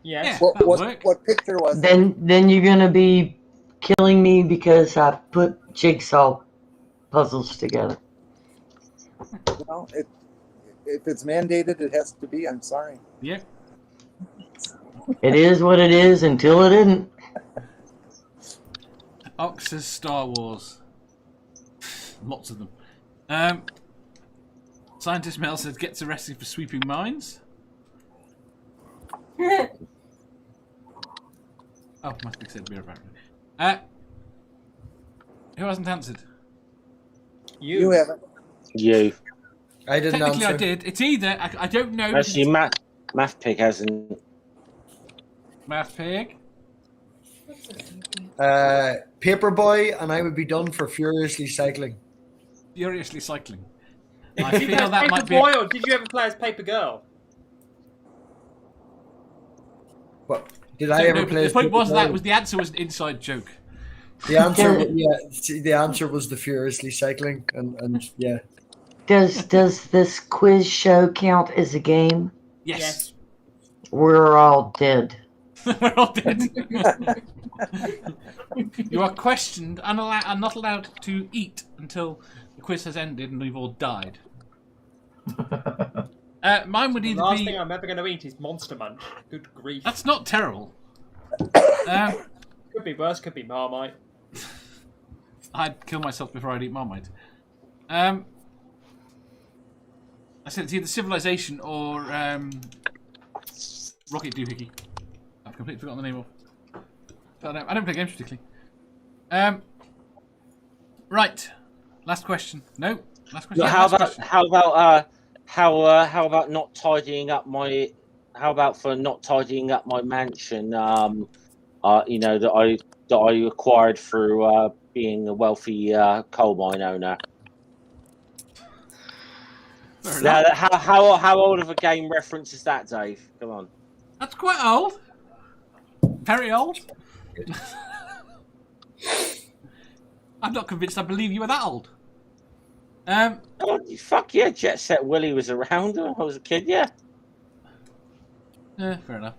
Yes. Yeah. That'll work. What picture was it? Then you're gonna be killing me because I put jigsaw puzzles together. Well, if it's mandated, it has to be. I'm sorry. Yeah. It is what it is until it isn't. Ox says Star Wars. Lots of them. Scientist Mel says gets arrested for sweeping mines. Oh, must be said we're about. Who hasn't answered? You haven't. You. I didn't Technically, answer. I did. It's either I don't know. Actually, Math Pig hasn't. Math Pig. Paperboy, and I would be done for furiously cycling. Furiously cycling. Did I you feel play that Paper might be. Boy, or did you ever play as Paper Girl? What did I ever No, play? the as point was Paperboy? that was the answer was an inside joke. The answer. Yeah, see, the answer was the furiously cycling, and yeah. Does this quiz show count as a game? Yes. We're all dead. We're all dead. You are questioned and not allowed to eat until the quiz has ended and we've all died. Mine would The either last be. thing I'm ever going to eat is Monster Munch. Good grief. That's not terrible. Could be worse, could be Marmite. I'd kill myself before I'd eat Marmite. I said it's either Civilization or Rocket Doohickey. I've completely forgotten the name of. But I don't play games particularly. Right. Last question. No. Last question. No, Yeah, how last about question. how about not tidying up my? How about for not tidying up my mansion? You know that I acquired through being a wealthy coal mine owner. Fair Now, enough. how old of a game reference is that, Dave? Come on. That's quite old. Very old. I'm not convinced I believe you were that old. Oh, fuck yeah, Jet Set Willie was around when I was a kid, yeah. Fair enough.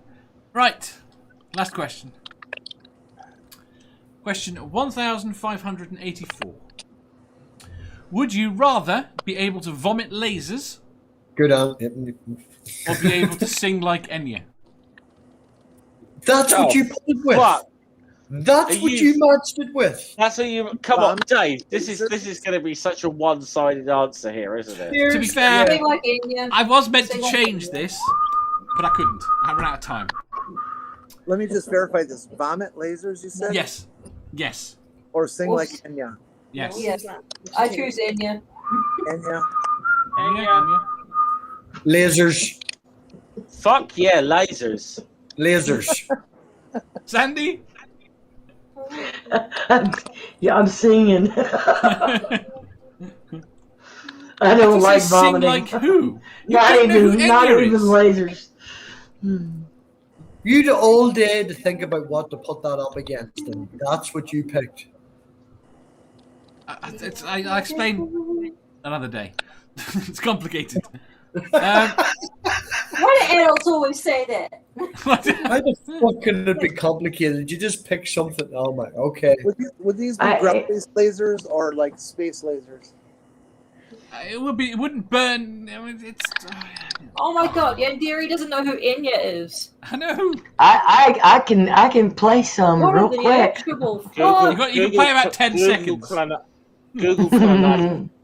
Right. Last question. Question 1584. Would you rather be able to vomit lasers Good on. or be able to sing like Enya? That's what you put with. That's what you matched it with. That's what you. Come on, Dave. This is going to be such a one-sided answer here, isn't it? To be fair, Sing like Enya. I was meant to Sing like change Enya. this, but I couldn't. I ran out of time. Let me just verify this. Vomit lasers, you said? Yes. Yes. Or sing Oops. like Enya. Yes. Yes. I choose Enya. Enya. Yeah. Lasers. Fuck yeah, lasers. Lasers. Sandy? Yeah, I'm singing. I don't Does like it sing vomiting. like who? You Not don't know who even, not Enya even is. lasers. You had all day to think about what to put that up against, and that's what you picked. I'll explain another day. It's complicated. Why do adults always say that? How the fuck could it be complicated? You just pick something. Oh my, okay. Would these be ground-based lasers or like space lasers? It would be. It wouldn't burn. I mean, it's. Oh my god, yeah, Deary doesn't know who Enya is. I know. I can play some What real are the quick. actual Google- fuck? You can play about 10 seconds. Google Clonard.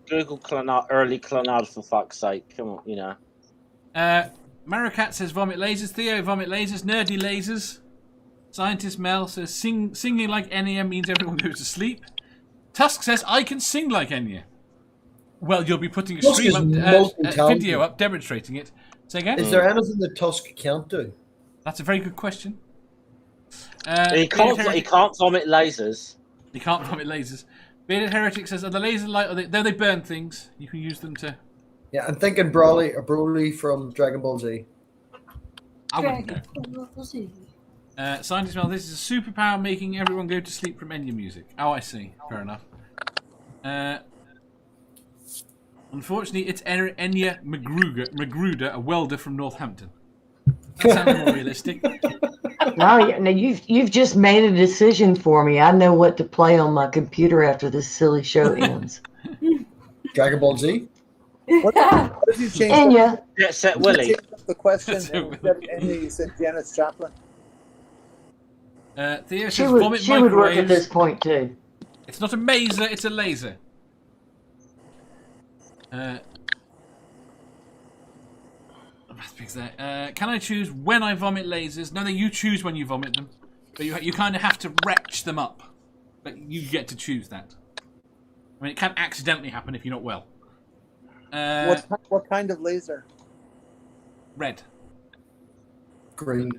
Google Clonard. Early Clonard, for fuck's sake. Come on, you know. Maricat says vomit lasers. Theo, vomit lasers. Nerdy lasers. Scientist Mel says singing like Enya means everyone goes to sleep. Tusk says I can sing like Enya. Well, you'll be putting a Tusk stream is up, multi-talented. video up demonstrating it. Say again? Is there anything that Tusk can't do? That's a very good question. He can't vomit lasers. He can't vomit lasers. Bearded Heretic says, are the laser light, though they burn things, you can use them to... Yeah, I'm thinking Broly from Dragon Ball Z. I wouldn't know. Scientist Mel, this is a superpower making everyone go to sleep from Enya music. Oh, I see. Fair enough. Unfortunately, it's Enya Magruder, a welder from Northampton. That sounds more realistic. Now you've just made a decision for me. I know what to play on my computer after this silly show ends. Dragon Ball Z? What if you change Enya. Jet Set Willy. the question and instead of Enya, you said Janis Joplin? Theo She says would vomit work at microwaves. this point too. It's not a maser, it's a laser. Can I choose when I vomit lasers? No, you choose when you vomit them. But you kind of have to retch them up. But you get to choose that. I mean, it can accidentally happen if you're not well. What kind of laser? Red. Green.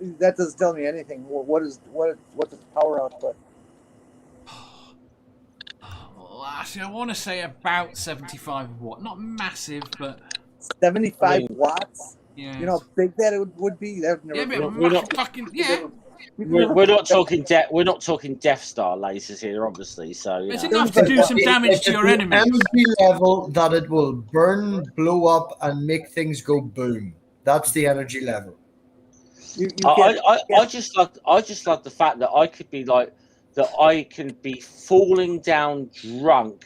That doesn't tell me anything. What's the power output? Well, actually, I want to say about 75 watt. Not massive, but 75 watts? yeah. You know how big that it would be? That would Yeah, never but massive fucking yeah. We're not talking Death Star lasers here, obviously. So you It's know. enough to do some damage to your The enemies. energy level that it will burn, blow up, and make things go boom. That's the energy level. I just like the fact that I could be like that. I can be falling down drunk,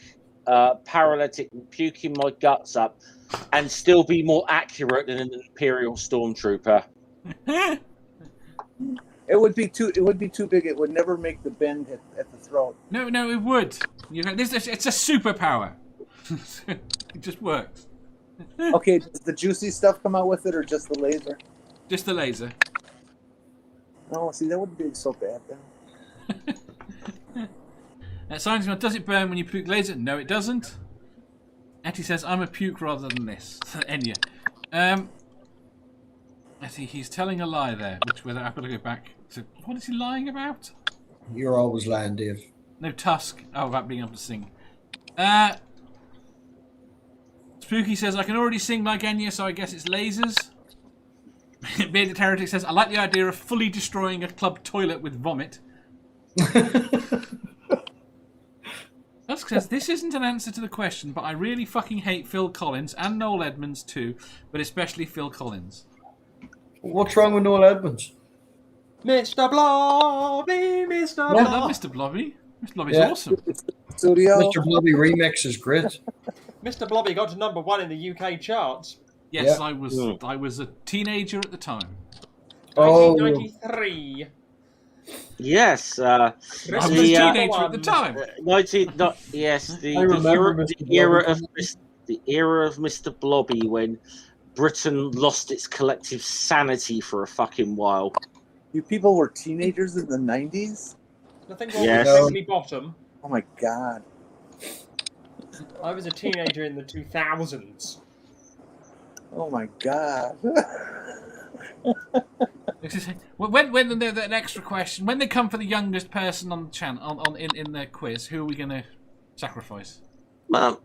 paralytic, puking my guts up, and still be more accurate than an Imperial Stormtrooper. It would be too big. It would never make the bend at the throat. No, it would. It's a superpower. It just works. Okay, does the juicy stuff come out with it, or just the laser? Just the laser. No, see, that wouldn't be so bad then. Scientist, does it burn when you puke laser? No, it doesn't. Etty says, I'm a puke rather than this. Enya. I think he's telling a lie there, whether I've got to go back. So, what is he lying about? You're always lying, Dave. No, Tusk. Oh, about being able to sing. Spooky says, I can already sing like Enya, so I guess it's lasers. Bearded Heretic says, I like the idea of fully destroying a club toilet with vomit. Tusk says, this isn't an answer to the question, but I really fucking hate Phil Collins and Noel Edmonds too, but especially Phil Collins. What's wrong with Noel Edmonds? Mr. Blobby, Mr. I Blobby. love Mr. Blobby. Mr. Blobby's awesome. Studio. Mr. Blobby remix is great. Mr. Blobby got to #1 in the UK charts. Yes, Yeah. I was a teenager at the time. Oh, 1993. Yes. I was a teenager at the time. 19. Yes, the era of Mr. Blobby when Britain lost its collective sanity for a fucking while. You people were teenagers in the 90s? Nothing wrong Yes. with Bimini Bottom. Oh my god. I was a teenager in the 2000s. Oh my god. When the extra question, when they come for the youngest person on the channel in the quiz, who are we going to sacrifice? I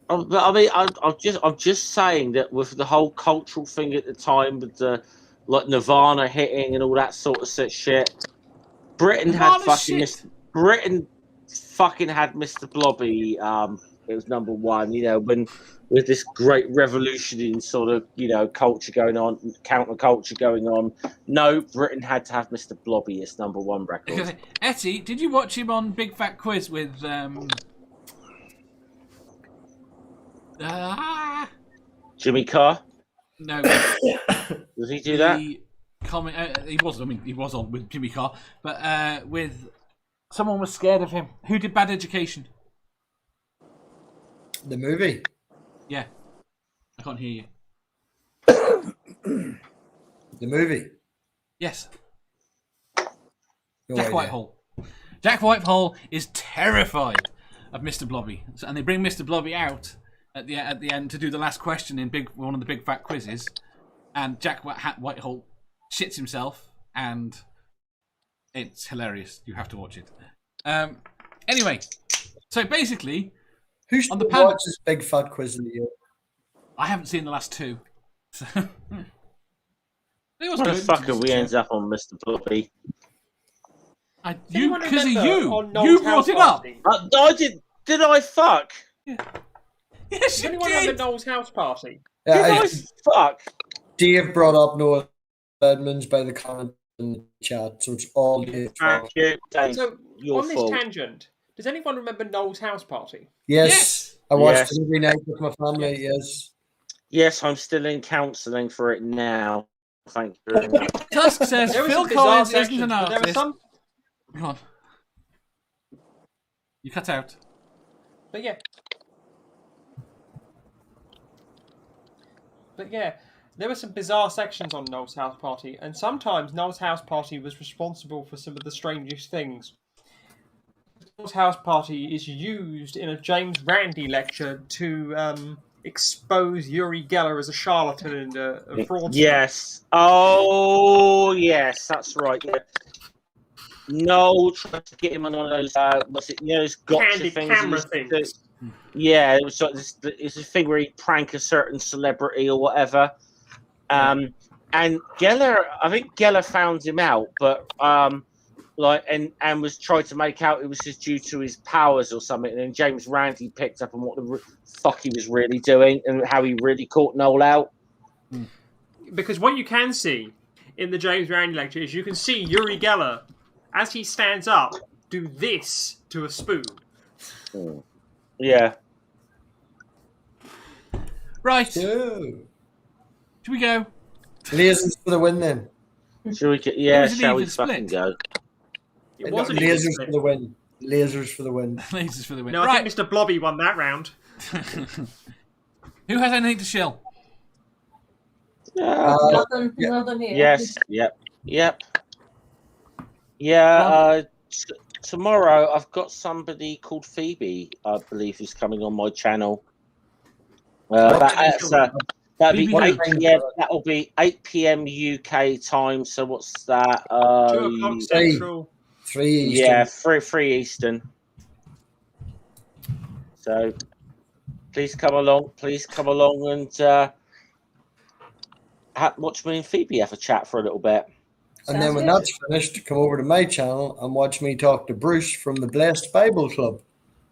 mean, I'm just saying that with the whole cultural thing at the time, with the like Nirvana hitting and all that sort of shit, Britain had fucking Mr. Blobby. It was number one. You know, when with this great revolution in sort of culture going on, counterculture going on. No, Britain had to have Mr. Blobby as number one record. Etty, did you watch him on Big Fat Quiz with Jimmy Carr? No. Does he do that? He was. I mean, he was on with Jimmy Carr, but with someone was scared of him. Who did Bad Education? The movie. Yeah, I can't hear you. The movie. Yes. No Jack idea. Whitehall. Jack Whitehall is terrified of Mr. Blobby, and they bring Mr. Blobby out at the end to do the last question in one of the Big Fat Quizzes, and Jack Whitehall shits himself, and it's hilarious. You have to watch it. Anyway, so basically, who's on the watches Big Fat Quiz in the year? I haven't seen the last two. So it was What the good. fuck have we ended up on Mr. Blobby? Because of you. You brought it up. I did. Did I fuck? Yeah. Yes, you anyone did. remember Noel's house party? Did I fuck? Dave brought up Noah Edmonds by the comment in the chat, so it's all Dave. So on this tangent, does anyone remember Noel's house party? Yes. I watched it every night with my family. Yes. Yes, I'm still in counselling for it now. Thank you very much. Tusk says Phil Collins isn't an artist. There are some. Come on. You cut out. But yeah, there were some bizarre sections on Noel's house party, and sometimes Noel's house party was responsible for some of the strangest things. Noel's house party is used in a James Randi lecture to expose Uri Geller as a charlatan and a fraudster. Yes. Oh, yes, that's right. Yeah. Noel tried to get him on those, those gotcha things. Yeah, it was sort of it's a thing where he'd prank a certain celebrity or whatever. And Geller, I think Geller found him out, but and was trying to make out it was just due to his powers or something. And then James Randi picked up on what the fuck he was really doing and how he really caught Noel out. Because what you can see in the James Randi lecture is you can see Uri Geller, as he stands up, do this to a spoon. Yeah. Right. Should we go? Lasers for the win then. Shall we get? Yeah, shall we fucking go? It wasn't lasers for the win. Lasers for the win. Lasers for the win. No, I think Mr. Blobby won that round. Who has anything to shill? Nothing here. Yes. Yep. Yeah. Tomorrow I've got somebody called Phoebe, I believe, who's coming on my channel. That'll be 8 p.m. That'll be 8 p.m. UK time. So what's that? 2 o'clock Central. 3 Eastern. Yeah, 3 Eastern. So please come along. And watch me and Phoebe have a chat for a little bit. And then when that's finished, come over to my channel and watch me talk to Bruce from the Blessed Bible Club.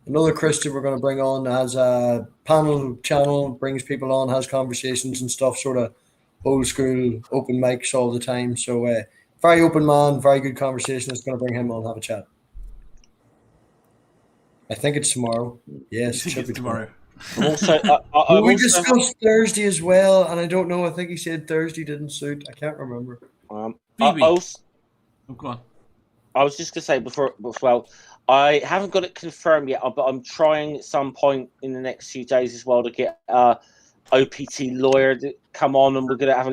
Another Christian we're going to bring on has a panel channel, brings people on, has conversations and stuff, sort of old school open mics all the time. So very open man, very good conversation. It's going to bring him on and have a chat. I think it's tomorrow. Yes, it should be tomorrow. Also, we discussed Thursday as well, and I don't know. I think he said Thursday didn't suit. I can't remember. Phoebe. Oh, go on. I was just going to say before, well, I haven't got it confirmed yet, but I'm trying at some point in the next few days as well to get OPT lawyer to come on, and we're going to have a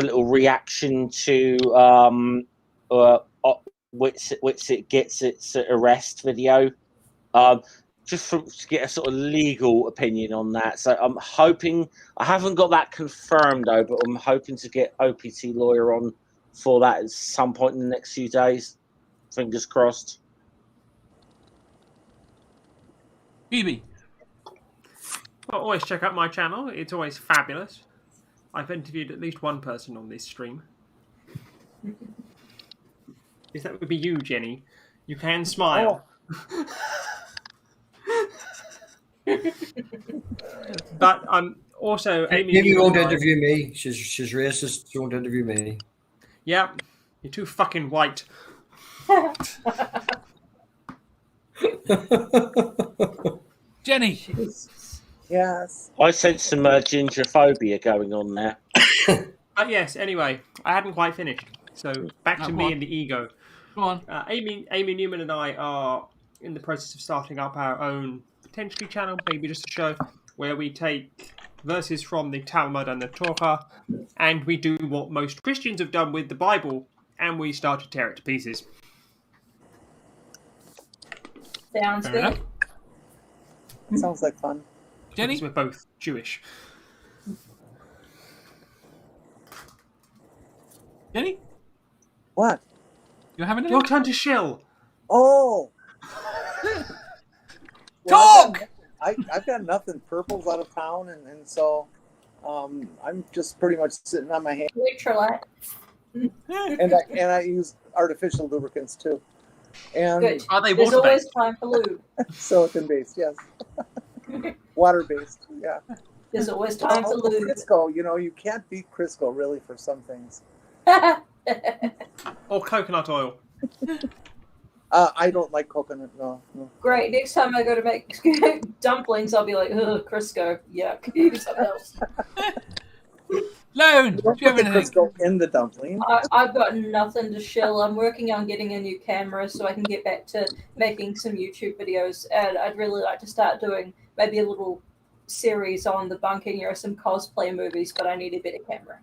little reaction to Witsit gets its arrest video, just to get a sort of legal opinion on that. So I'm hoping, I haven't got that confirmed though, but I'm hoping to get OPT lawyer on for that at some point in the next few days. Fingers crossed. Phoebe. Well, always check out my channel. It's always fabulous. I've interviewed at least one person on this stream. If that would be you, Jenny. You can smile. But I'm also Amy. Amy won't interview me. She's racist. She won't interview me. Yeah, you're too fucking white. Jenny. Yes. I sense some gingerphobia going on there. But yes, anyway, I hadn't quite finished. So back to me and the ego. Go on. Amy Newman and I are in the process of starting up our own, potentially channel, maybe just a show, where we take verses from the Talmud and the Torah, and we do what most Christians have done with the Bible, and we start to tear it to pieces. Sounds good. Sounds like fun. Jenny? Because we're both Jewish. Jenny? What? You having it? Your turn to shill. Oh! Talk! I've got nothing. Purple's out of town, and so I'm just pretty much sitting on my hands. Electrolyte. And I use artificial lubricants too. And Good. Are they There's always water-based? time for lube. silicon based, yes. Water based, yeah. There's always time for lube. Crisco, you can't beat Crisco really for some things. Or coconut oil. I don't like coconut. No. Great. Next time I go to make dumplings, I'll be like, ugh, Crisco. Yuck. Use something else. Lone, do you have Put the anything? Crisco in the dumpling. I've got nothing to shill. I'm working on getting a new camera so I can get back to making some YouTube videos. And I'd really like to start doing maybe a little series on debunking some cosplay movies, but I need a better camera.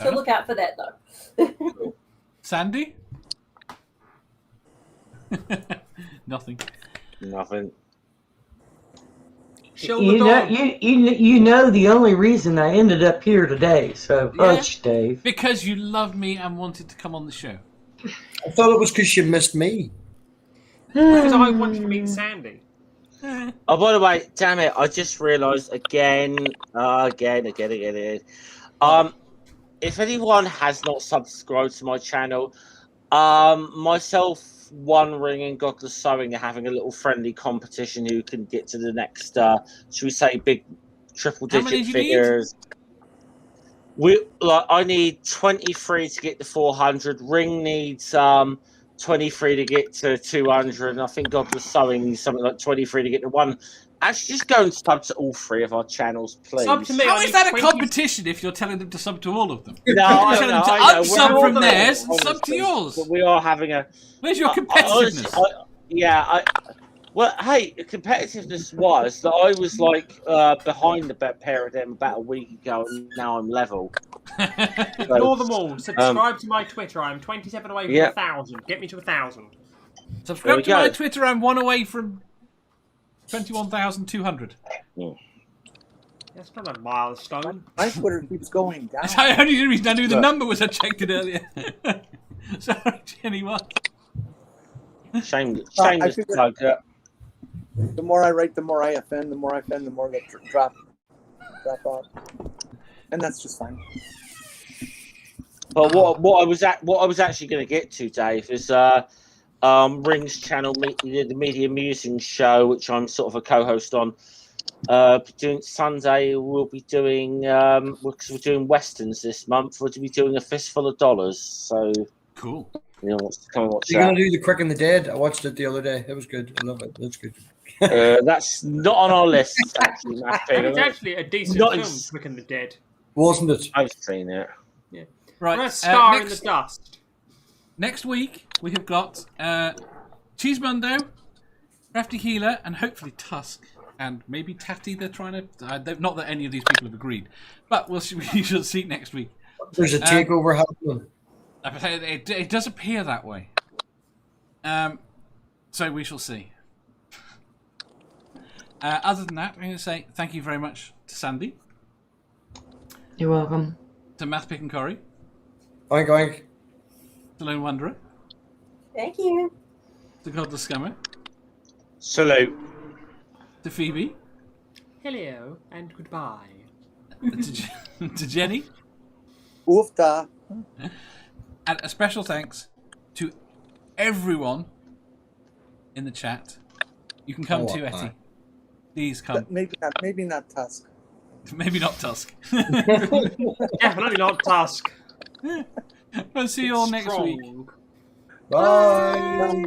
So look out for that, though. Sandy? Nothing. Nothing. Shill the dog. You know the only reason I ended up here today, so hush, Dave. Because you loved me and wanted to come on the show. I thought it was because you missed me. Because I want you to meet Sandy. Oh, by the way, damn it! I just realised again. If anyone has not subscribed to my channel, myself, One Ring, and Godless Sewing are having a little friendly competition. Who can get to the next? Should we say big triple-digit figures? I need 23 to get to 400. Ring needs 23 to get to 200, and I think Godless Sewing needs something like 23 to get to 1. Actually, just go and sub to all 3 of our channels, please. Sub to me. How is that a competition if you're telling them to sub to all of them? No, You're telling them to unsub from theirs and honestly, sub to yours. But we are having a... Where's your competitiveness? Well, hey, competitiveness was that I was like behind the pair of them about a week ago, and now I'm level. Ignore them all. Subscribe to my Twitter. I'm 27 away from 1,000. Get me to 1,000. Subscribe to my Twitter. I'm 1 away from 21,200. That's not a milestone. My Twitter keeps going down. That's the only reason I knew the number was I checked it earlier. Sorry, Jenny, what? Shameless figure- plug. The more I write, the more I offend. The more I offend, the more they drop off. And that's just fine. But what I was actually going to get to, Dave, is Ring's channel, the Media Musings show, which I'm sort of a co-host on. Doing Sunday, we'll be doing because we're doing westerns this month. We'll be doing A Fistful of Dollars. So cool. You know, come and watch You're that. gonna do The Quick and the Dead? I watched it the other day. It was good. I love it. That's good. That's not on our list. Actually, It's actually a decent film, Quick and the Dead. Wasn't it? I've seen it. Yeah. Right. Or a Star in next, the Dust. next week we have got Cheesemundo, Crafty Healer, and hopefully Tusk, and maybe Tatty. They're trying to. Not that any of these people have agreed, but we shall see next week. There's a takeover happening. It does appear that way. So we shall see. Other than that, I'm going to say thank you very much to Sandy. You're welcome. To Mathpick and Cori. Oink, oink. To Lone Wanderer. Thank you. To God the Scummer. Salute. To Phoebe. Hello and goodbye. To Jenny. Oofta. And a special thanks to everyone in the chat. You can come too, Etty. Please come. Maybe not Tusk. Maybe not Tusk. Definitely not Tusk. We'll see you all next week. Bye. Bye.